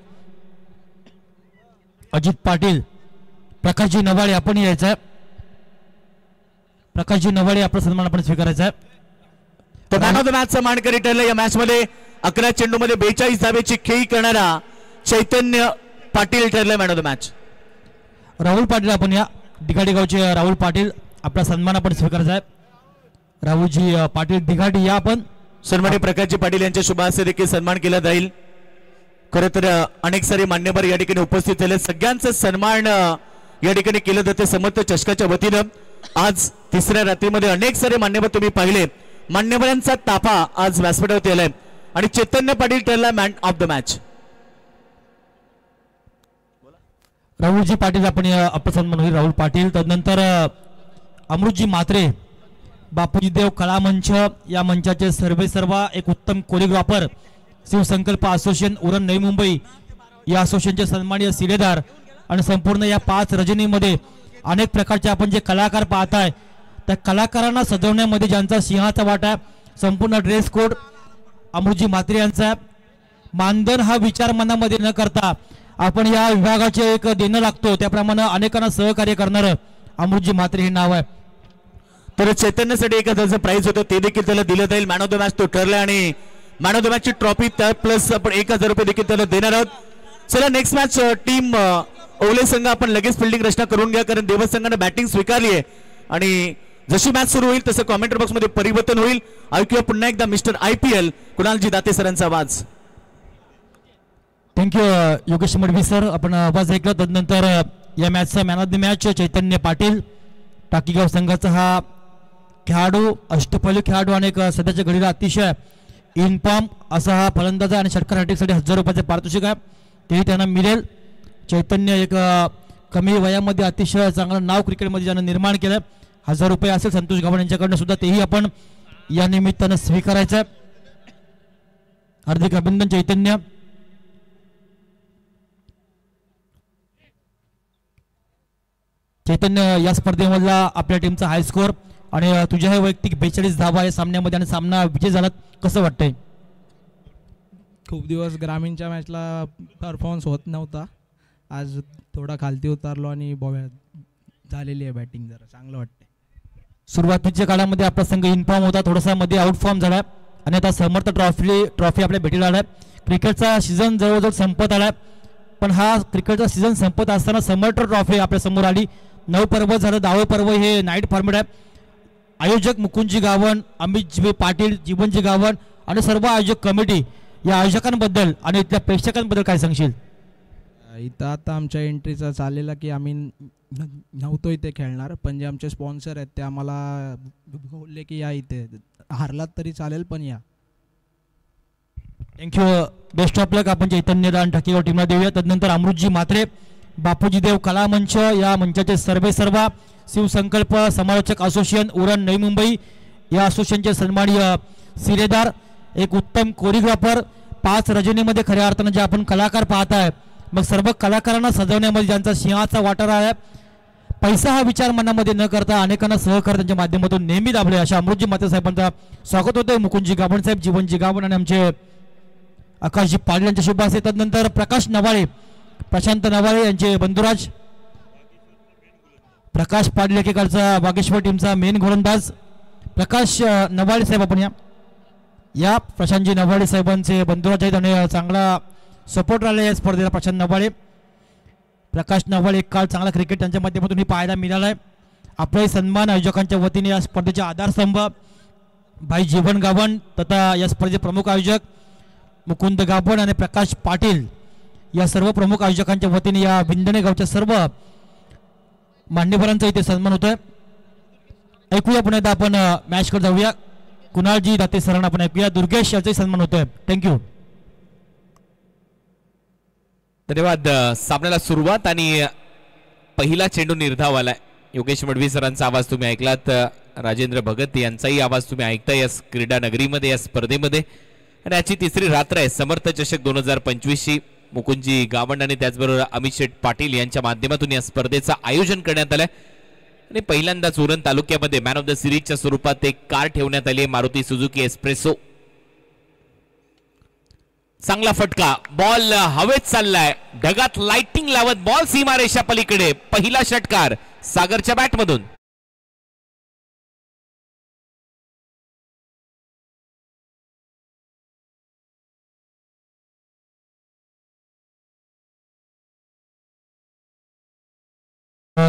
अजित पाटील, प्रकाशजी नवाळे आपण यायचा. प्रकाशजी नवाळे आपला सन्मान आपण स्वीकारायचा. तर मॅन ऑफ द मॅचचा मानकरी ठरला. या मॅच मध्ये 11 चेंडूमध्ये 42 धावेची खेळी करणारा चैतन्य पाटील ठरला man of the match. Rahul Patil आपण या दिघाडी गावचे राहुल पाटील आपला सन्मान आपण स्वीकारायचा आहे. राहुलजी पाटील दिघाडी या आपण. सन्माननीय प्रकाशजी पाटील यांच्या शुभ हस्ते देखील सन्मान केला जाईल. खरं तर अनेक सारे मान्यवर या ठिकाणी उपस्थित झाले. सगळ्यांचा सन्मान या ठिकाणी केलं जाते समर्थ चषकाच्या वतीनं. आज तिसऱ्या रात्रीमध्ये अनेक सारे मान्यवर तुम्ही पाहिले. मान्यवरांचा ताफा आज व्यासपीठावरती आलाय आणि चैतन्य पाटील ठरला man of the match. Rahulji Patil आपण आपला सन्मान होईल. राहुल पाटील. तदनंतर अमृतजी म्हात्रे, बापूजी देव कला मंच, या मंचाचे सर्वेसर्वा, एक उत्तम कोरिओग्राफर, शिवसंकल्प असोसिएशन उरण नवी मुंबई या असोसिएशनचे सन्माननीय शिलेदार, आणि संपूर्ण या 5 रजनीमध्ये अनेक प्रकारचे आपण जे कलाकार पाहताय, त्या कलाकारांना सजवण्यामध्ये ज्यांचा सिंहाचा वाटा आहे, संपूर्ण ड्रेस कोड अमृतजी म्हात्रे यांचा. मानधन हा विचार मनामध्ये न करता आपण या विभागाचे एक देणं लागतो, त्याप्रमाणे अनेकांना सहकार्य करणारं अमृतजी म्हात्रे हे नाव आहे. तर चैतन्यासाठी 1000चं प्राइज होतं, ते देखील त्याला दिलं जाईल. मॅन ऑफ द मॅच तो ठरलाय आणि मॅन ऑफ द मॅचची ट्रॉफी त्या प्लस आपण 1000 रुपये देखील त्याला देणार आहोत. चला नेक्स्ट मॅच टीम ओले संघ आपण लगेच फिल्डिंग रचना करून घ्या, कारण देवत संघाने बॅटिंग स्वीकारली आहे आणि जशी मॅच सुरू होईल तसं कॉमेंटर बॉक्स मध्ये परिवर्तन होईल. ऐकूया पुन्हा एकदा मिस्टर IPL कुणालजी दाते सरांचा आवाज. थँक्यू योगेश मडवी सर, आपण आवाज ऐकला. तदनंतर या मॅचचा मॅन ऑफ द मॅच चैतन्य पाटील, टाकीगाव संघाचा हा खेळाडू, अष्टपैलू खेळाडू आणि सध्याच्या घडीला अतिशय इनफॉर्म असा हा फलंदाज आणि षटकार हॅट्रिकसाठी 1000 रुपयाचे पारितोषिक आहे, तेही त्यांना मिळेल. चैतन्य एक कमी वयामध्ये अतिशय चांगलं नाव क्रिकेटमध्ये ज्यानं निर्माण केलं. 1000 रुपये असेल संतोष गावण यांच्याकडनं सुद्धा, तेही आपण या निमित्तानं स्वीकारायचं आहे. हार्दिक अभिनंदन चैतन्य. चैतन्य, या स्पर्धेमधला आपल्या टीमचा हाय स्कोर आणि तुझ्या हे वैयक्तिक 42 धावा या सामन्यामध्ये आणि सामना विजय झाला, कसं वाटतंय? खूप दिवस ग्रामीणच्या मॅचला परफॉर्मन्स होत नव्हता, आज थोडा खालती उतारलो आणि झालेली आहे बॅटिंग, जरा चांगलं वाटतंय. सुरुवातीच्या काळामध्ये आपला संघ इनफॉर्म होता, थोडासा मध्ये आउट फॉर्म झाला आणि आता समर्थ ट्रॉफी आपल्या भेटीला आलाय. क्रिकेटचा सीझन जवळजवळ संपत आलाय, पण हा क्रिकेटचा सीझन संपत असताना समर्थ ट्रॉफी आपल्या समोर आली. 9 पर्व झालं, 10वे पर्व हे नाईट फॉर्मेट आहे. आयोजक मुकुंदजी गावण, अमितजी पाटील, जीवनजी गावण आणि सर्व आयोजक कमिटी, या आयोजकांबद्दल आणि इथल्या प्रेक्षकांबद्दल काय सांगशील? इथं आता आमच्या एंट्रीचा चाललेला की आम्ही नव्हतो इथे खेळणार, पण जे आमचे स्पॉन्सर आहेत ते आम्हाला बोलले की या इथे, हारलात तरी चालेल पण या. थँक्यू, बेस्ट ऑफ लक आपण चैतन्य आणि ठाकेगाव टीमला देऊया. तदनंतर अमृतजी म्हात्रे, बापूजी देव कला मंच, या मंचाचे सर्वेसर्वा, शिवसंकल्प समालोचक असोसिएशन उरण नवी मुंबई या असोसिएशनचे सन्माननीय सिरेदार, एक उत्तम कोरिओग्राफर, 5 रजनीमध्ये खऱ्या अर्थानं जे आपण कलाकार पाहताय, मग सर्व कलाकारांना सजवण्यामध्ये ज्यांचा सिंहाचा वाटा आहे, पैसा हा विचार मनामध्ये न करता अनेकांना सहकार त्यांच्या माध्यमातून नेहमी दाबले अशा अमृतजी माते साहेबांचा स्वागत होते. मुकुंदजी गावण साहेब, जीवनजी गावण आणि आमचे आकाशजी पाटील यांच्या शुभ हस्ते. तदनंतर प्रकाश नवाळे, प्रशांत नवाळे यांचे बंधुराज, प्रकाश पाटील एकेकाळचा वागेश्वर टीमचा मेन गोलंदाज प्रकाश नवाळे साहेब, आपण या प्रशांतजी नवाळे साहेबांचे बंधुराज आहेत आणि चांगला सपोर्ट राहिला या स्पर्धेला. प्रशांत नवाळे, प्रकाश नवाळे एक काळ चांगला क्रिकेट त्यांच्या माध्यमातून ही पाहायला मिळाला आहे. आपले सन्मान आयोजकांच्या वतीने या स्पर्धेचे आधारस्तंभ भाई जीवन गावण तथा या स्पर्धेचे प्रमुख आयोजक मुकुंद गावण आणि प्रकाश पाटील या सर्व प्रमुख आयोजकांच्या वतीने या विंदणे गावच्या सर्व मान्यवरांचा इथे सन्मान होतोय. ऐकूया पुन्हा एकदा आपण मॅचकडे जाऊया. कुणालजी दाते सरांना आपण ऐकूया. दुर्गेश याचाही सन्मान होतोय. थँक्यू. धन्यवाद. सामन्याला सुरुवात आणि पहिला चेंडू निर्धावाला. योगेश मडवी सरांचा आवाज तुम्ही ऐकलात, राजेंद्र भगत यांचाही आवाज तुम्ही ऐकताय या क्रीडा नगरीमध्ये, या स्पर्धेमध्ये. आणि याची तिसरी रात्र आहे समर्थ चषक 2025ची. मुकुंदजी गावंड आणि त्याचबरोबर अमित शेठ पाटील यांच्या माध्यमातून या स्पर्धेचं आयोजन करण्यात आलंय. आणि पहिल्यांदाच उरण तालुक्यामध्ये मॅन ऑफ द सिरीजच्या स्वरूपात एक कार ठेवण्यात आली, मारुती सुझुकी एस्प्रेसो. चांगला फटका, बॉल हवेत चाललाय, ढगात लाइटिंग लावत बॉल सीमारेषा पलीकडे. पहिला षटकार सागरच्या बॅटमधून.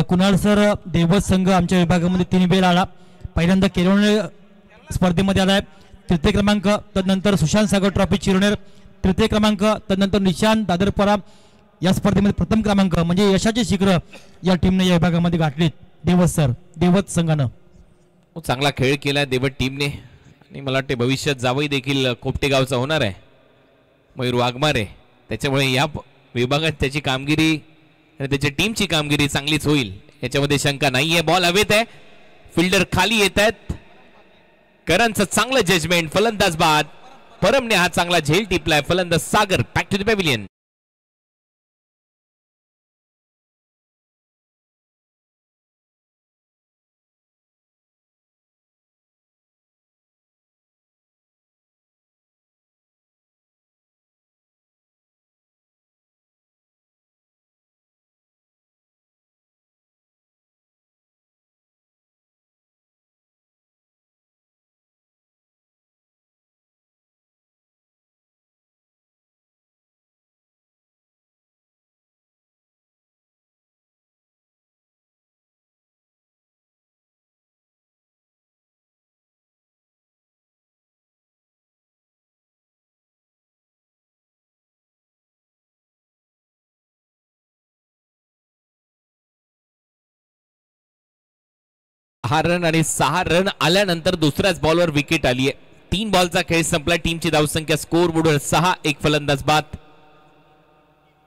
कुणाल सर, देवत संघ आमच्या विभागामध्ये 3 वेळ आला. पहिल्यांदा केरवणे स्पर्धेमध्ये आलाय, तृतीय क्रमांक. तदनंतर सुशांत सागर ट्रॉफी चिरवणेर तृतीय क्रमांक. तदनंतर निशांत दादरपरा या स्पर्धेमध्ये प्रथम क्रमांक. म्हणजे यशाचे शिखर या टीमने या विभागामध्ये गाठलीत. देवत सर, देवत संघानं चांगला खेळ केला देवत टीमने. आणि मला वाटते भविष्यात जावई देखील कोपटे गावचा होणार आहे, मयूर वाघमारे. त्याच्यामुळे या विभागात त्याची कामगिरी आणि त्याच्या टीमची कामगिरी चांगलीच होईल याच्यामध्ये शंका नाहीये. बॉल हवेत आहे, फिल्डर खाली येत आहेत. करणचं चांगलं जजमेंट, फलंदाज बाद. परमने हा चांगला झेल टिपलाय. फलंदाज सागर बॅक टू द पॅव्हिलियन. हा रन आणि 6 रन आल्यानंतर दुसऱ्याच बॉलवर विकेट आली आहे. 3 बॉलचा खेळ संपला. टीमची धावसंख्या स्कोर बोर्डवर 6, एक फलंदाज बाद.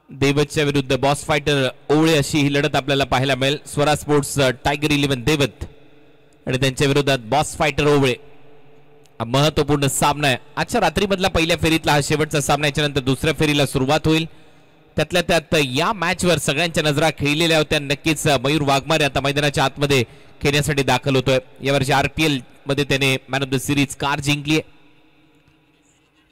देवतच्या विरुद्ध बॉस फायटर ओवळे अशी ही लढत आपल्याला पाहायला मिळेल. स्वरा स्पोर्ट्स टायगर 11 देवत आणि त्यांच्या विरोधात बॉस फायटर ओवळे. महत्वपूर्ण सामना आहे आजच्या रात्रीमधला. पहिल्या फेरीतला हा शेवटचा सामना. याच्यानंतर दुसऱ्या फेरीला सुरुवात होईल. त्यातल्या त्यात या मॅचवर सगळ्यांच्या नजरा खेळलेल्या होत्या. नक्कीच मयूर वाघमारे आता मैदानाच्या आतमध्ये खेळण्यासाठी दाखल होतोय. यावर्षी RPL मध्ये त्याने man of the series car जिंकली.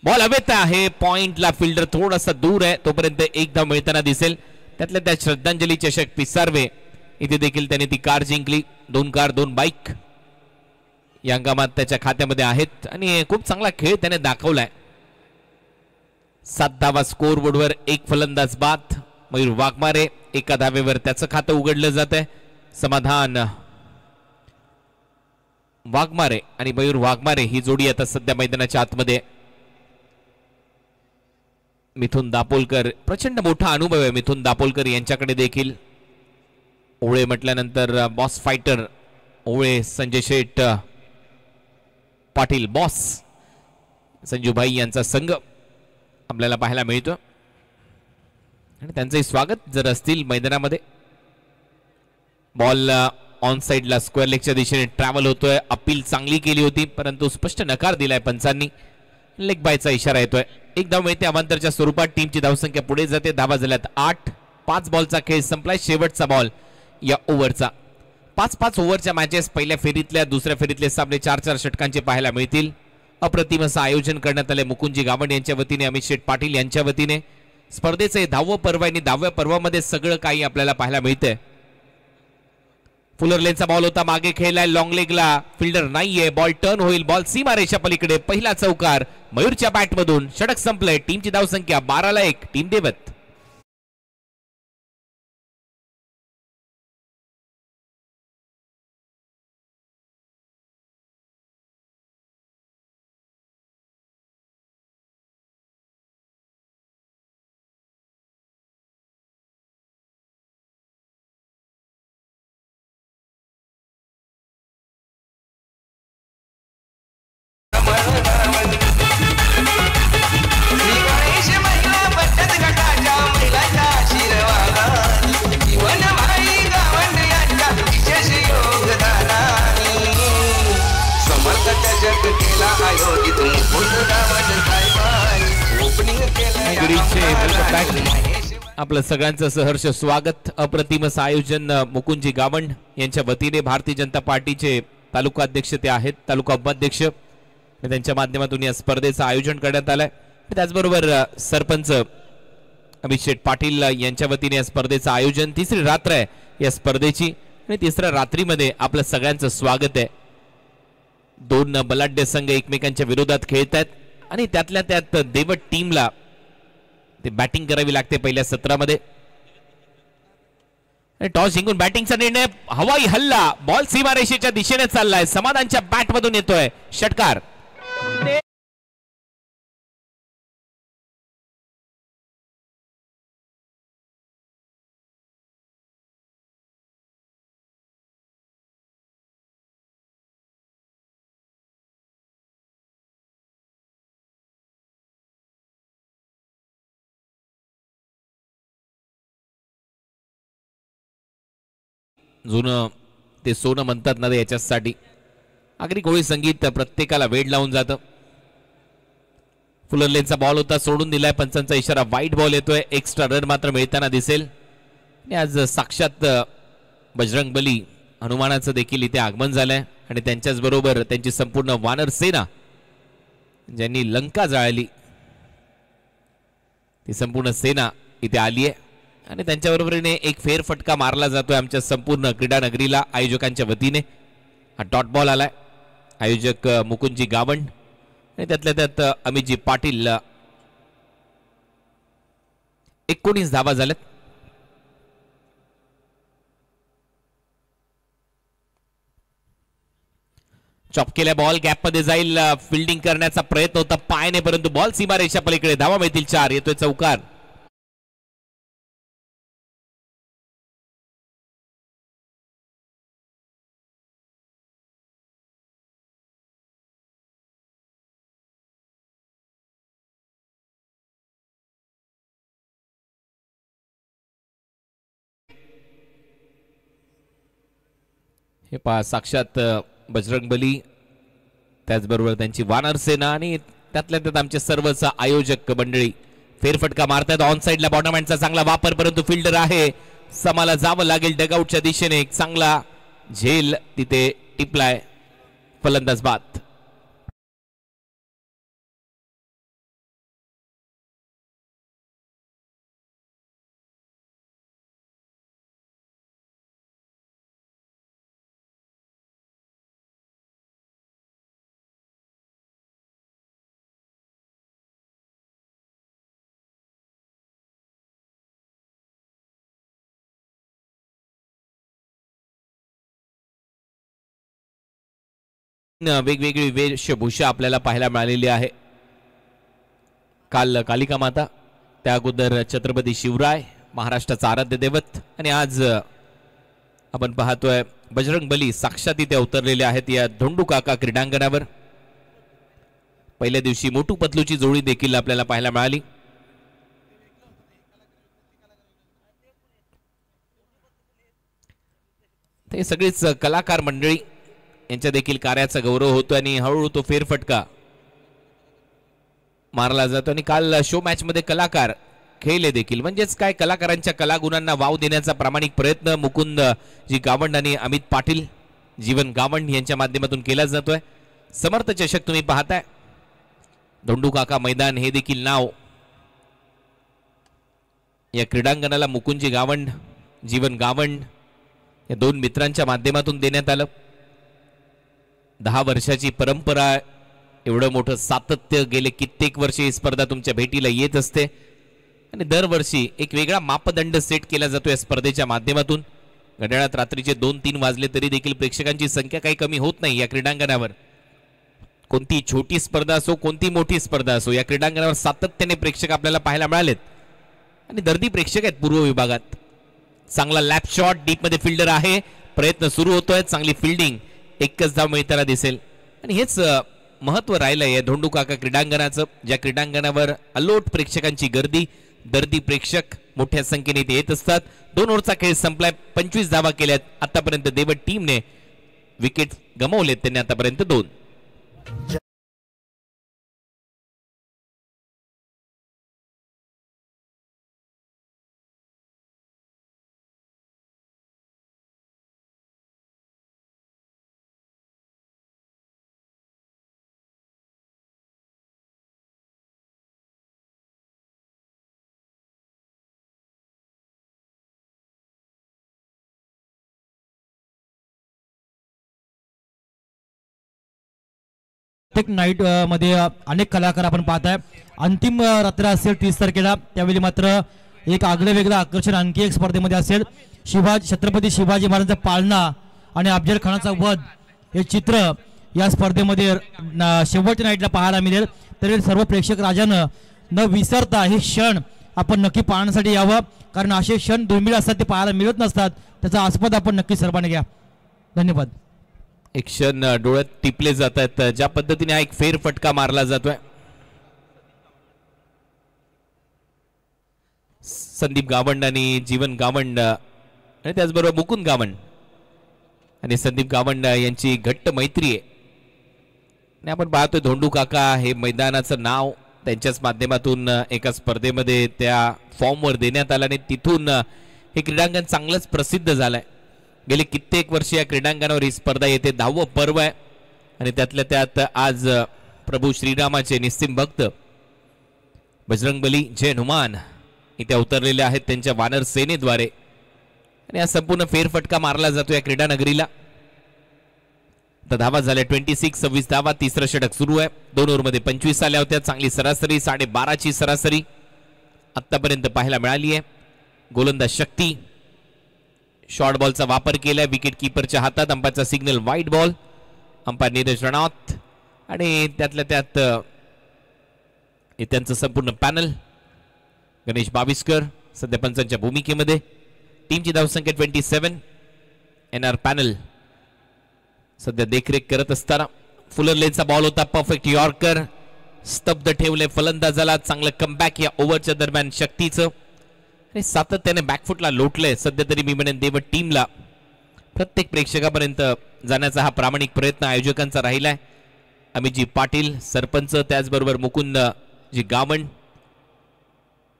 बॉल हवेत आहे, पॉइंटला फिल्डर थोडासा दूर आहे, तोपर्यंत एक धाव मिळताना दिसेल. त्यातल्या त्यात श्रद्धांजली चषक पिसारवे इथे देखील त्याने ती कार जिंकली. 2 कार 2 बाईक या हंगामात त्याच्या खात्यामध्ये आहेत आणि खूप चांगला खेळ त्याने दाखवलाय. 7 धावा स्कोर बोर्डवर, एक फलंदाज बाद. मयूर वाघमारे एका धावेवर त्याचं खातं उघडलं जात आहे. समाधान वाघमारे आणि मयूर वाघमारे ही जोडी आता सध्या मैदानाच्या आतमध्ये. मिथुन दापोलकर, प्रचंड मोठा अनुभव आहे मिथुन दापोलकर यांच्याकडे देखील. ओवळे म्हटल्यानंतर बॉस फायटर ओवळे, संजय शेठ पाटील बॉस, संजूभाई यांचा संघ आपल्याला पाहायला मिळतो आणि त्यांचंही स्वागत जर असतील मैदानामध्ये. बॉल ऑन साइडला स्क्वेअर लेगच्या दिशेने ट्रॅव्हल होतोय. अपील चांगली केली होती परंतु स्पष्ट नकार दिलाय पंचांनी. लेग बायचा इशारा येतोय. एक धाव मिळते अवांतरच्या स्वरूपात. टीमची धावसंख्या पुढे जाते. धावा झाल्यात 8. 5 बॉलचा खेळ संपलाय. शेवटचा बॉल या ओव्हरचा. 5-5 ओव्हरच्या मॅचेस पहिल्या फेरीतल्या दुसऱ्या फेरीतले सामने 4-4 षटकांचे पाहायला मिळतील. अप्रतिम असं आयोजन करण्यात आले मुकुंदजी गावंड यांच्या वतीने, अमित शेठ पाटील यांच्या वतीने. स्पर्धेचं हे 10वं पर्व आणि 10व्या पर्वामध्ये सगळं काही आपल्याला पाहायला मिळतंय. फुलर लेनचा बॉल होता, मागे खेळलाय लॉंग लेगला. फिल्डर नाहीये. बॉल टर्न होईल. बॉल सीमारेषा पलीकडे. पहिला चौकार मयूरच्या बॅटमधून. षटक संपलंय. टीमची धावसंख्या 12-1. टीम देवत. आपलं सगळ्यांचं सहर्ष स्वागत. अप्रतिम असं आयोजन मुकुंदजी गावंड यांच्या वतीने. भारतीय जनता पार्टीचे तालुका अध्यक्ष ते आहेत, तालुका उपाध्यक्ष. त्यांच्या माध्यमातून या स्पर्धेचं आयोजन करण्यात आलंय. त्याचबरोबर सरपंच अमित शेठ पाटील यांच्या वतीने या स्पर्धेचं आयोजन. तिसरी रात्र आहे या स्पर्धेची आणि तिसऱ्या रात्रीमध्ये आपलं सगळ्यांचं स्वागत आहे. 2 बलाढ्य संघ एकमेकांच्या विरोधात खेळत आहेत आणि त्यातल्या त्यात देवट टीमला ते बॅटिंग करावी लागते पहिल्या सत्रामध्ये. टॉस जिंकून बॅटिंगचा निर्णय. हवाई हल्ला. बॉल सीमारेषेच्या दिशेने चाललाय. समाधानच्या बॅटमधून येतोय षटकार. जुनं ते सोनं म्हणतात ना याच्यासाठी. आगरी कोळी संगीत प्रत्येकाला वेड लावून जातं. फुलर लेनचा बॉल होता, सोडून दिलाय. पंचांचा इशारा. वाईट बॉल येतोय. एक्स्ट्रा रन मात्र मिळताना दिसेल. आणि आज साक्षात बजरंग बली हनुमानाचं देखील इथे आगमन झालंय आणि त्यांच्याच बरोबर त्यांची संपूर्ण वानर सेना ज्यांनी लंका जाळली ती संपूर्ण सेना इथे आली आहे आणि त्यांच्याबरोबरीने एक फेरफटका मारला जातोय आमच्या संपूर्ण क्रीडा नगरीला आयोजकांच्या वतीने. हा डॉट बॉल आलाय. आयोजक मुकुंदजी गावंड आणि त्यातल्या त्यात अमितजी पाटील. 19 धावा झाल्यात. चॉप केल्या. बॉल गॅप मध्ये जाईल. फिल्डिंग करण्याचा प्रयत्न होता पायाने परंतु बॉल सीमारेषा पलीकडे. धावा मिळतील 4. येतोय चौकार. हे पहा साक्षात बजरंग बली त्याचबरोबर त्यांची वानर सेना आणि त्यातल्या त्यात आमचे सर्वच आयोजक मंडळी फेरफटका मारतात. ऑन साइडला बॉटम हँडचा चांगला वापर परंतु फिल्डर आहे. समाला जावं लागेल डगआउटच्या दिशेने. एक चांगला झेल तिथे टिपलाय. फलंदाज बाद. वेगवेगळी वेशभूषा आपल्याला पाहायला मिळालेली आहे. काल कालिका माता, त्या अगोदर छत्रपती शिवराय महाराष्ट्राचा आराध्य दैवत आणि आज आपण पाहतोय बजरंग बली साक्षात इथे उतरलेले आहेत या धोंडू काका क्रीडांगणावर. पहिल्या दिवशी मोटू पतलूची जोडी देखील आपल्याला पाहायला मिळाली. ते सगळीच कलाकार मंडळी यांच्या देखील कार्याचा गौरव होतो आणि हळूहळू तो फेरफटका मारला जातो. आणि काल शो मॅच मध्ये कलाकार खेळले देखील, म्हणजेच काय कलाकारांच्या कलागुणांना वाव देण्याचा प्रामाणिक प्रयत्न मुकुंद जी गावंड आणि अमित पाटील जीवन गावंड यांच्या माध्यमातून केला जातोय. समर्थ चषक तुम्ही पाहताय. धोंडू काका मैदान हे देखील नाव या क्रीडांगणाला मुकुंदजी गावंड जीवन गावंड या दोन मित्रांच्या माध्यमातून देण्यात आलं. 10 वर्षाची परंपरा, एवढं मोठं सातत्य, गेले कित्येक वर्षे ही स्पर्धा तुमच्या भेटीला येत असते आणि दरवर्षी एक वेगळा मापदंड सेट केला जातो या स्पर्धेच्या माध्यमातून. घड्याळात रात्रीचे 2-3 वाजले तरी देखील प्रेक्षकांची संख्या काही कमी होत नाही या क्रीडांगणावर. कोणती छोटी स्पर्धा असो, कोणती मोठी स्पर्धा असो, या क्रीडांगणावर सातत्याने प्रेक्षक आपल्याला पाहायला मिळालेत आणि दर्दी प्रेक्षक आहेत पूर्व विभागात. चांगला लॅप शॉट, डीप मध्ये फिल्डर आहे, प्रयत्न सुरू होतोय, चांगली फिल्डिंग, एकच धाव मिळताना दिसेल. आणि हेच महत्व राहिलंय या धोंडू काका क्रीडांगणाचं, ज्या क्रीडांगणावर अलोट प्रेक्षकांची गर्दी, दर्दी प्रेक्षक मोठ्या संख्येने इथे येत असतात. 2 ओव्हरचा खेळ संपलाय, 25 धावा केल्यात आतापर्यंत. देवट टीमने विकेट गमावलेत त्यांनी आतापर्यंत 2. प्रत्येक नाईट मध्ये अनेक कलाकार आपण पाहताय. अंतिम रात्र असेल 30 तारखेला, त्यावेळी मात्र एक आगळं वेगळं आकर्षण आणखी एक स्पर्धेमध्ये असेल. छत्रपती शिवाजी महाराजांचा पाळणा आणि अफजल खानाचा वध हे चित्र या स्पर्धेमध्ये शेवटच्या नाईटला पाहायला मिळेल. तरी सर्व प्रेक्षक राजानं न विसरता हे क्षण आपण नक्की पाहण्यासाठी यावं, कारण असे क्षण दुर्मिळ असतात, ते पाहायला मिळत नसतात. त्याचा आस्वाद आपण नक्की सर्वांनी घ्या. धन्यवाद. एक क्षण डोळ्यात टिपले जात आहेत, ज्या पद्धतीने हा एक फेरफटका मारला जातोय. संदीप गावंड आणि जीवन गावंड आणि त्याचबरोबर मुकुंद गावंड आणि संदीप गावंड यांची घट्ट मैत्री आहे. आणि आपण पाहतोय धोंडू काका हे मैदानाचं नाव त्यांच्याच माध्यमातून एका स्पर्धेमध्ये त्या फॉर्मवर देण्यात आलं आणि तिथून हे क्रीडांगण चांगलंच प्रसिद्ध झालंय. गेले कित्येक वर्ष या क्रीडांगणावर ही स्पर्धा येते. 10वं पर्व आहे आणि त्यातल्या त्यात आज प्रभू श्रीरामाचे निस्सिम भक्त बजरंगबली जय हनुमान इथे उतरलेले आहेत त्यांच्या वानर सेनेद्वारे आणि हा संपूर्ण फेरफटका मारला जातो या क्रीडा नगरीला. तर धावा झाल्या 26 धावा. तिसरं षटक सुरू आहे. 2 ओव्हरमध्ये 25 आल्या होत्या. चांगली सरासरी 12.5ची सरासरी आतापर्यंत पाहायला मिळाली आहे. गोलंदाज शक्ती शॉर्ट बॉलचा वापर केलाय. विकेट किपरच्या हातात. अंपायरचा सिग्नल वाईट बॉल. अंपायर नीरज रणावत आणि त्यातल्या त्यात त्यांचं संपूर्ण पॅनल गणेश बाविस्कर सध्या पंचांच्या भूमिकेमध्ये. टीमची धावसंख्या 27. एनआर पॅनल सध्या देखरेख करत असताना फुलर लेनचा बॉल होता. परफेक्ट यॉर्कर स्तब्ध ठेवले फलंदाजाला. चांगलं कमबॅक या ओव्हरच्या दरम्यान शक्तीचं आणि सातत्याने बॅकफुटला लोटलंय. सध्या तरी मी म्हणेन देवट टीमला प्रत्येक प्रेक्षकापर्यंत जाण्याचा हा प्रामाणिक प्रयत्न आयोजकांचा राहिलाय. अमितजी पाटील सरपंच, त्याचबरोबर मुकुंद जी गावंड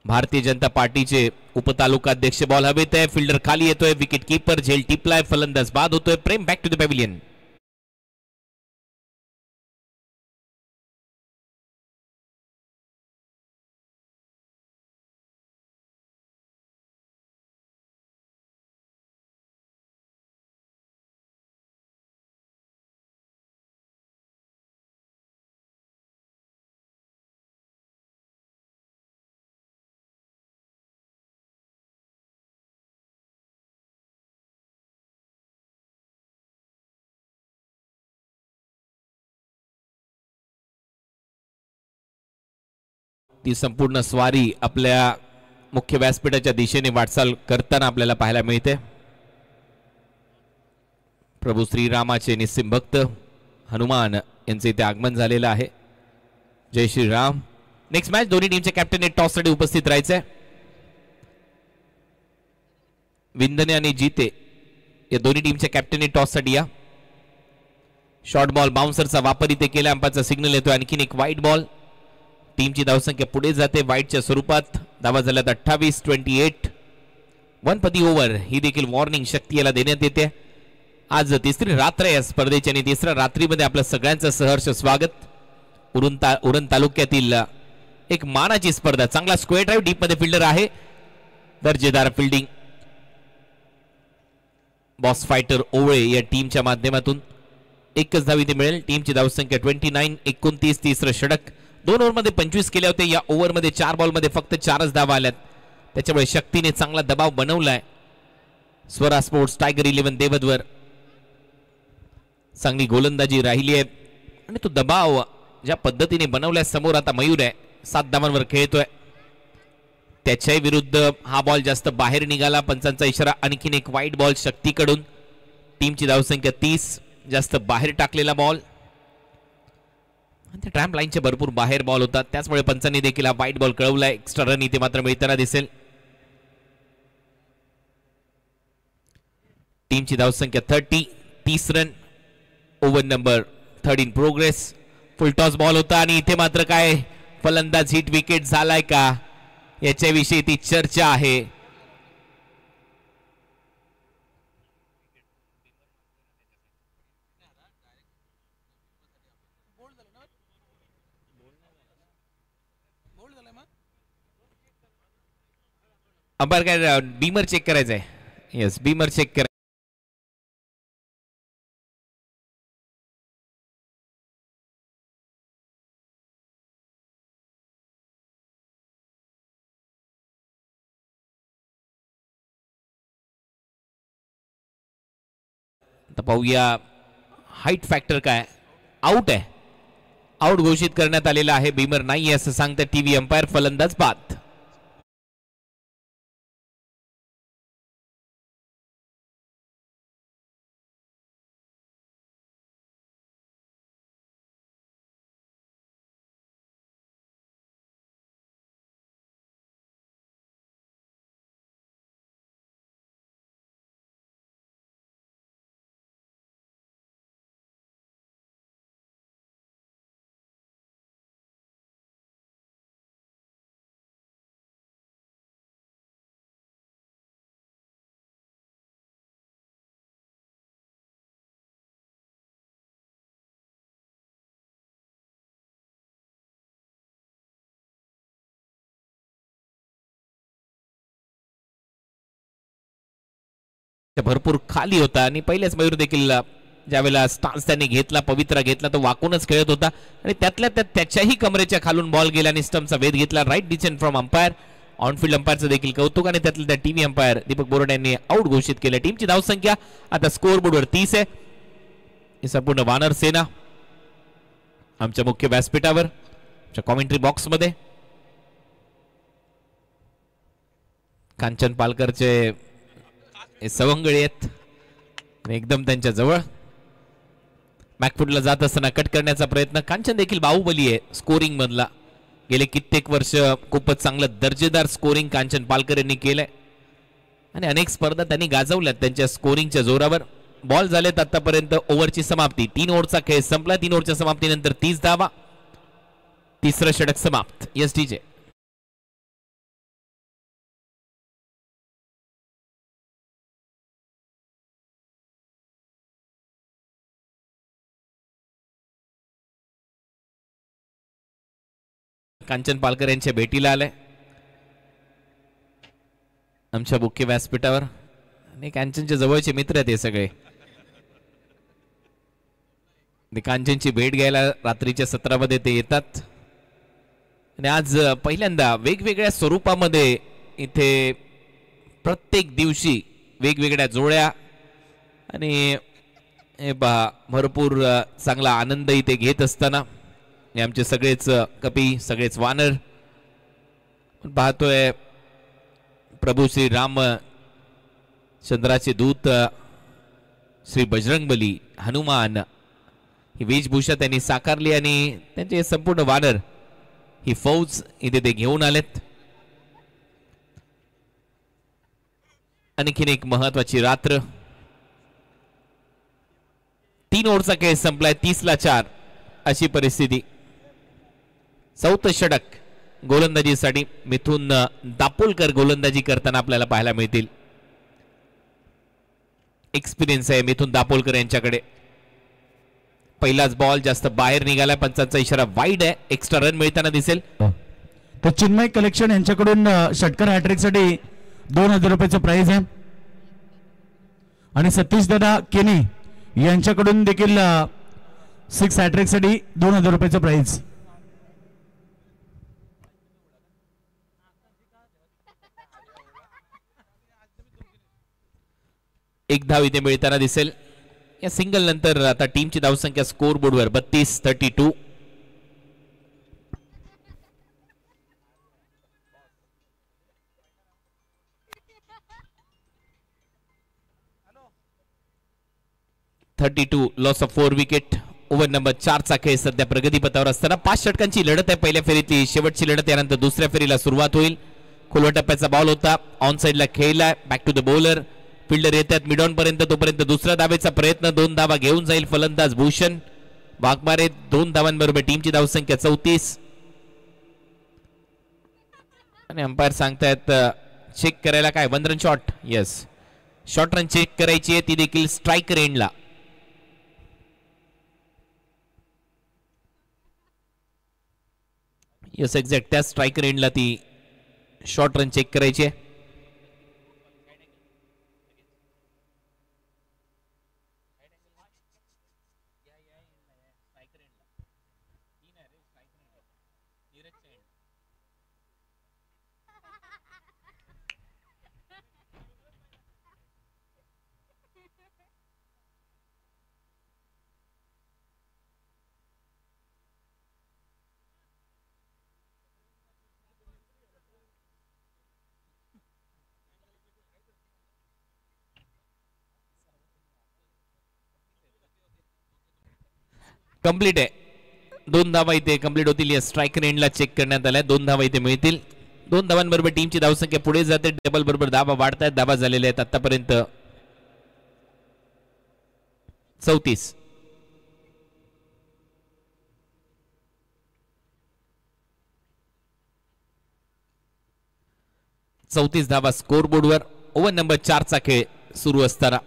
भारतीय जनता पार्टीचे उपतालुकाध्यक्ष. बॉल हवेत आहे. फिल्डर खाली येतोय. विकेट कीपर झेल टिपलाय. फलंदाज बाद होतोय. प्रेम बॅक टू द पॅव्हिलियन. ती संपूर्ण स्वारी आपल्या मुख्य व्यासपीठाच्या दिशेने वाटचाल करताना आपल्याला पाहायला मिळते. प्रभू श्रीरामाचे निस्सिम भक्त हनुमान यांचे इथे आगमन झालेलं आहे. जय श्रीराम. नेक्स्ट मॅच दोन्ही टीमचे कॅप्टन टॉस साठी उपस्थित राहायचंय. विंदने आणि जीते या दोन्ही टीमच्या कॅप्टनने टॉससाठी या. शॉर्ट बॉल बाउन्सरचा वापर इथे केला. अंपायरचा सिग्नल येतो. आणखीन एक वाईट बॉल. टीमची धावसंख्या पुढे जाते वाईटच्या स्वरूपात. धावा झाल्यात 28-28. वनपती ओव्हर ही देखील वॉर्निंग शक्ती याला देण्यात येते. आज तिसरी रात्र या स्पर्धेची आणि तिसऱ्या रात्रीमध्ये आपलं सगळ्यांचं सहर्ष स्वागत. उरण तालुक्यातील एक मानाची स्पर्धा. चांगला स्क्वेअर ड्राईव्ह डीप मध्ये फिल्डर आहे. दर्जेदार फिल्डिंग बॉस फायटर ओवळे या टीमच्या माध्यमातून. एकच धाव इथे मिळेल. टीमची धावसंख्या 29-29. तिसरं षटक. 2 ओव्हरमध्ये 25 केले होते. या ओव्हरमध्ये 4 बॉलमध्ये फक्त 4च धावा आल्यात. त्याच्यामुळे शक्तीने चांगला दबाव बनवलाय स्वरा स्पोर्ट्स टायगर 11 देवदवर. चांगली गोलंदाजी राहिली आहे आणि तो दबाव ज्या पद्धतीने बनवलाय समोर आता मयूर आहे 7 धावांवर खेळतोय. त्याच्याही विरुद्ध हा बॉल जास्त बाहेर निघाला. पंचांचा इशारा. आणखीन एक वाईट बॉल शक्तीकडून. टीमची धावसंख्या 30. जास्त बाहेर टाकलेला बॉल. ट्रॅम्प लाईनच्या भरपूर बाहेर बॉल होता. त्याचमुळे पंचांनी देखील हा वाईट बॉल कळवलाय. एक्स्ट्रा रन इथे मात्र मिळताना दिसेल. टीमची धावसंख्या 30 run. Over number 3 in progress. Full toss ball होता आणि इथे मात्र काय फलंदाज हिट विकेट झालाय का याच्याविषयी ती चर्चा आहे. अंपायर काय बीमर चेक करायचंय. येस बीमर चेक करा. पाहूया हाईट फॅक्टर काय. आउट आहे. आउट घोषित करण्यात आलेला आहे. बीमर नाही असं सांगतं टीव्ही अंपायर. फलंदाज बाद. भरपूर खाली होता आणि पहिलेच मयूर देखील ज्यावेळेला स्टान्स त्यांनी घेतला पवित्रा घेतला तो वाकूनच खेळत होता आणि त्यातल्या त्यात त्याच्याही कमरेच्या खालून बॉल गेला आणि स्टंपचा वेध घेतला. Right decision from umpire. On field अंपायरचं देखील कौतुक आणि त्यातल्या त्या टीव्ही अंपायर दीपक बोरडे यांनी आउट घोषित केलं. टीमची धावसंख्या आता स्कोअर बोर्डवर 30 आहे. ही संपूर्ण वानर सेना आमच्या मुख्य व्यासपीठावर कॉमेंट्री बॉक्स मध्ये कांचन पालकरचे सवंगडी आहेत एकदम त्यांच्या जवळ. बॅकफुटला जात असताना कट करण्याचा प्रयत्न. कांचन देखील बाहुबली आहे स्कोरिंग मधला. गेले कित्येक वर्ष खूपच चांगलं दर्जेदार स्कोरिंग कांचन पालकर यांनी केलंय आणि अनेक स्पर्धा त्यांनी गाजवल्यात त्यांच्या स्कोरिंगच्या जोरावर. बॉल झालेत आतापर्यंत. ओव्हरची समाप्ती. 3 ओव्हरचा खेळ संपला. 3 ओव्हरच्या समाप्तीनंतर 30 धावा. तिसरं षटक समाप्त. S D J Kanchan Palkar यांच्या भेटीला आलाय आमच्या मुख्य व्यासपीठावर आणि कांचनच्या जवळचे मित्र आहेत हे सगळे. कांचनची भेट घ्यायला रात्रीच्या सत्रामध्ये ते येतात आणि आज पहिल्यांदा वेगवेगळ्या स्वरूपामध्ये इथे प्रत्येक दिवशी वेगवेगळ्या जोड्या आणि हे पहा भरपूर चांगला आनंद इथे घेत असताना आमचे सगळेच कपी सगळेच वानर पाहतोय. प्रभू श्री राम चंद्राचे दूत श्री बजरंगबली हनुमान ही वेशभूषा त्यांनी साकारली आणि त्यांचे संपूर्ण वानर ही फौज इथे ते घेऊन आलेत. आणखीन एक महत्वाची रात्र 3 ओव्हरचा खेळ संपलाय 30-4 अशी परिस्थिती. चौथं षटक गोलंदाजीसाठी मिथुन दापोलकर गोलंदाजी करताना आपल्याला पाहायला मिळतील. एक्सपिरियन्स आहे मिथुन दापोलकर यांच्याकडे. पहिलाच बॉल जास्त बाहेर निघाला, पंचांचा इशारा वाईड आहे, एक्स्ट्रा रन मिळताना दिसेल. तर चिन्मय कलेक्शन यांच्याकडून षटकर हॅट्रिक साठी 2,000 रुपयाचं प्राइज आहे आणि सतीश दादा केनी यांच्याकडून देखील 6 हॅट्रिक साठी 2,000 रुपयाचं प्राइज. एक धाव इथे मिळताना दिसेल. या सिंगल नंतर आता टीमची धावसंख्या स्कोर बोर्डवर 32-32. Loss of 4 wicket. Over number 4 चा खेळ सध्या प्रगतीपथावर असताना 5 षटकांची लढत आहे. पहिल्या फेरीतली शेवटची लढत, यानंतर दुसऱ्या फेरीला सुरुवात होईल. खोलवा टप्प्याचा बॉल होता, ऑन साइडला खेळलाय, back to the bowler. Fielder येतात मिड ऑन पर्यंत, तोपर्यंत दुसऱ्या धावेचा प्रयत्न, 2 धावा घेऊन जाईल फलंदाज भूषण वाघमारे. 2 धावांबरोबर टीमची धावसंख्या 34. आणि अंपायर सांगतायत चेक करायला काय 1 run shot. Yes, short run check करायची आहे, ती देखील स्ट्रायकर एंडला. येस, एक्झॅक्ट त्या स्ट्रायकर एंडला ती शॉर्ट रन चेक करायची आहे. कंप्लीट आहे. 2 धावा इथे कंप्लीट होतील. या स्ट्रायकर एंडला चेक करण्यात आलाय. 2 धावा इथे मिळतील. 2 धावांबरोबर टीमची धावसंख्या पुढे जाते. डबल बरोबर धावा वाढतायत. धावा झालेल्या आहेत आतापर्यंत 34. धावा स्कोर बोर्डवर. ओव्हर नंबर 4 चा खेळ सुरू असताना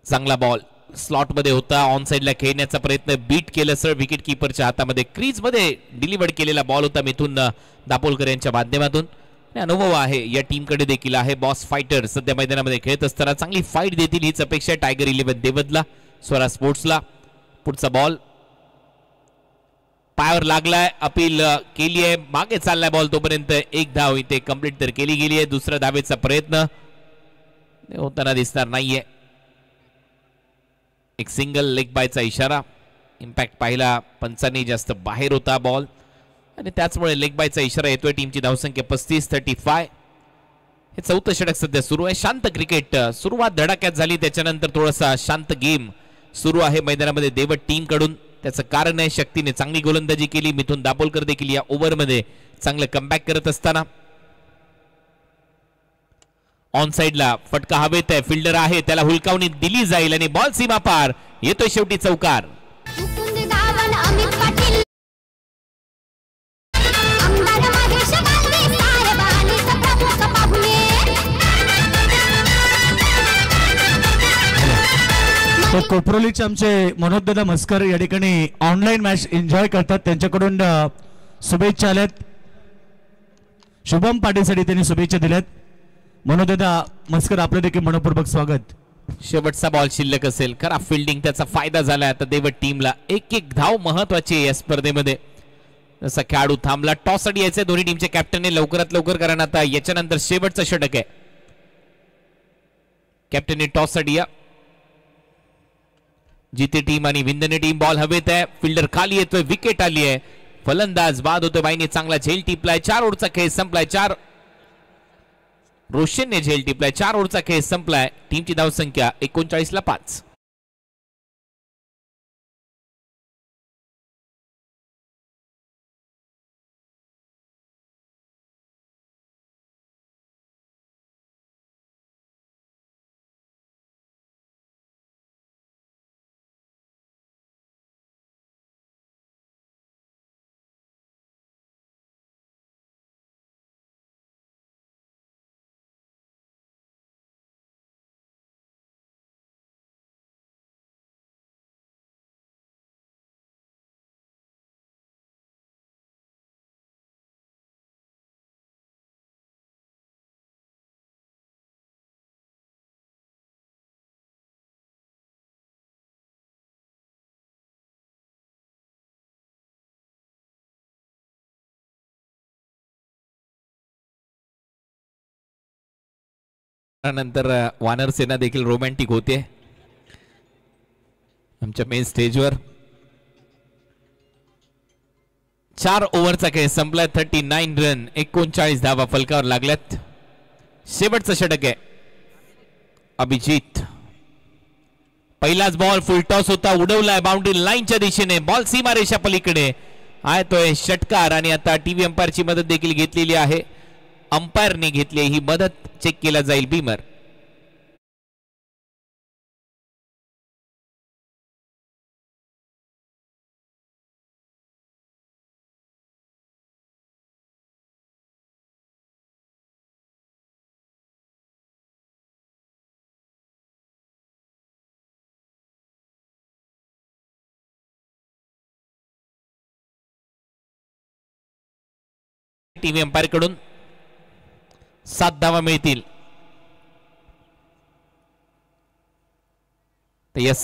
चांगला बॉल स्लॉट मध्ये होता, ऑन साइडला खेळण्याचा प्रयत्न, बीट केलं सर विकेट कीपरच्या हातामध्ये. क्रीज मध्ये डिलिव्हर्ड केलेला बॉल होता मिथुन दापोलकर यांच्या माध्यमातून. अनुभव आहे या टीमकडे देखील आहे. बॉस फायटर सध्या मैदानामध्ये खेळत असताना चांगली फाईट देतील हीच अपेक्षा आहे टायगर 11 देवदला, स्वरा स्पोर्ट्सला. पुढचा बॉल पायावर लागलाय, अपील केली आहे, मागे चाललाय बॉल, तोपर्यंत 1 धाव इथे कंप्लीट तर केली गेली आहे. दुसऱ्या धावेचा प्रयत्न होताना दिसणार नाहीये. एक सिंगल लेग बायचा इशारा. इम्पॅक्ट पाहिला पंचांनी, जास्त बाहेर होता बॉल आणि त्याचमुळे लेग बायचा इशारा येतोय. टीमची धावसंख्या 35-35. हे 4थं षटक सध्या सुरू आहे. शांत क्रिकेट, सुरुवात धडाक्यात झाली, त्याच्यानंतर थोडासा शांत गेम सुरू आहे मैदानामध्ये देवट टीम कडून. त्याचं कारण आहे शक्तीने चांगली गोलंदाजी केली. मिथुन दापोलकर देखील या ओव्हरमध्ये चांगलं कमबॅक करत असताना. ऑन साइडला फटका हवेत आहे, फिल्डर आहे, त्याला हुलकावणी दिली जाईल आणि बॉल सीमा पार येतोय शेवटी चौकार. तर कोपरोलीचे आमचे मनोज दादा मस्कर या ठिकाणी ऑनलाईन मॅच एन्जॉय करतात, त्यांच्याकडून शुभेच्छा आल्यात. शुभम पाटीलसाठी त्यांनी शुभेच्छा दिल्यात. मनोज दादा मस्कर आपलं देखील मनपूर्वक स्वागत. शेवटचा बॉल शिल्लक असेल, खरा फिल्डिंग त्याचा फायदा झाला आता देवट टीमला. 1-1 धाव महत्वाची आहे या स्पर्धेमध्ये. जसा खेळाडू थांबला, टॉस साठी यायचे दोन्ही टीमचे कॅप्टनने लवकरात लवकर, कारण आता याच्यानंतर शेवटचं षटक आहे. कॅप्टनने टॉस साठी या. जिथे टीम आणि विंदने टीम बॉल हवेत आहे, फिल्डर खाली येतोय, विकेट आली आहे, फलंदाज बाद होतोय. बाईने चांगला झेल टिपलाय. 4 ओव्हरचा खेळ संपलाय. रोशनने झेल टिपलाय. 4 ओव्हरचा खेळ संपलाय. टीमची धावसंख्या 39-5. नंतर वानर सेना देखील रोमॅन्टिक होते आमच्या मेन स्टेजवर. 4 ओव्हरचा खेळ संपलाय. 39 रन, 39 धावा फलकावर लागल्यात. शेवटचं षटक आहे. अभिजित पहिलाच बॉल फुल टॉस होता, उडवलाय बाउंड्री लाईनच्या दिशेने. बॉल सीमारेषा पलीकडे आहे तोय षटकार. आणि आता टीव्ही अंपायरची मदत देखील घेतलेली आहे. अंपायरने घेतली ही मदत. चेक केला जाईल बीमर. टीव्ही अंपायर कडून 7 धावा मिळतील. तर या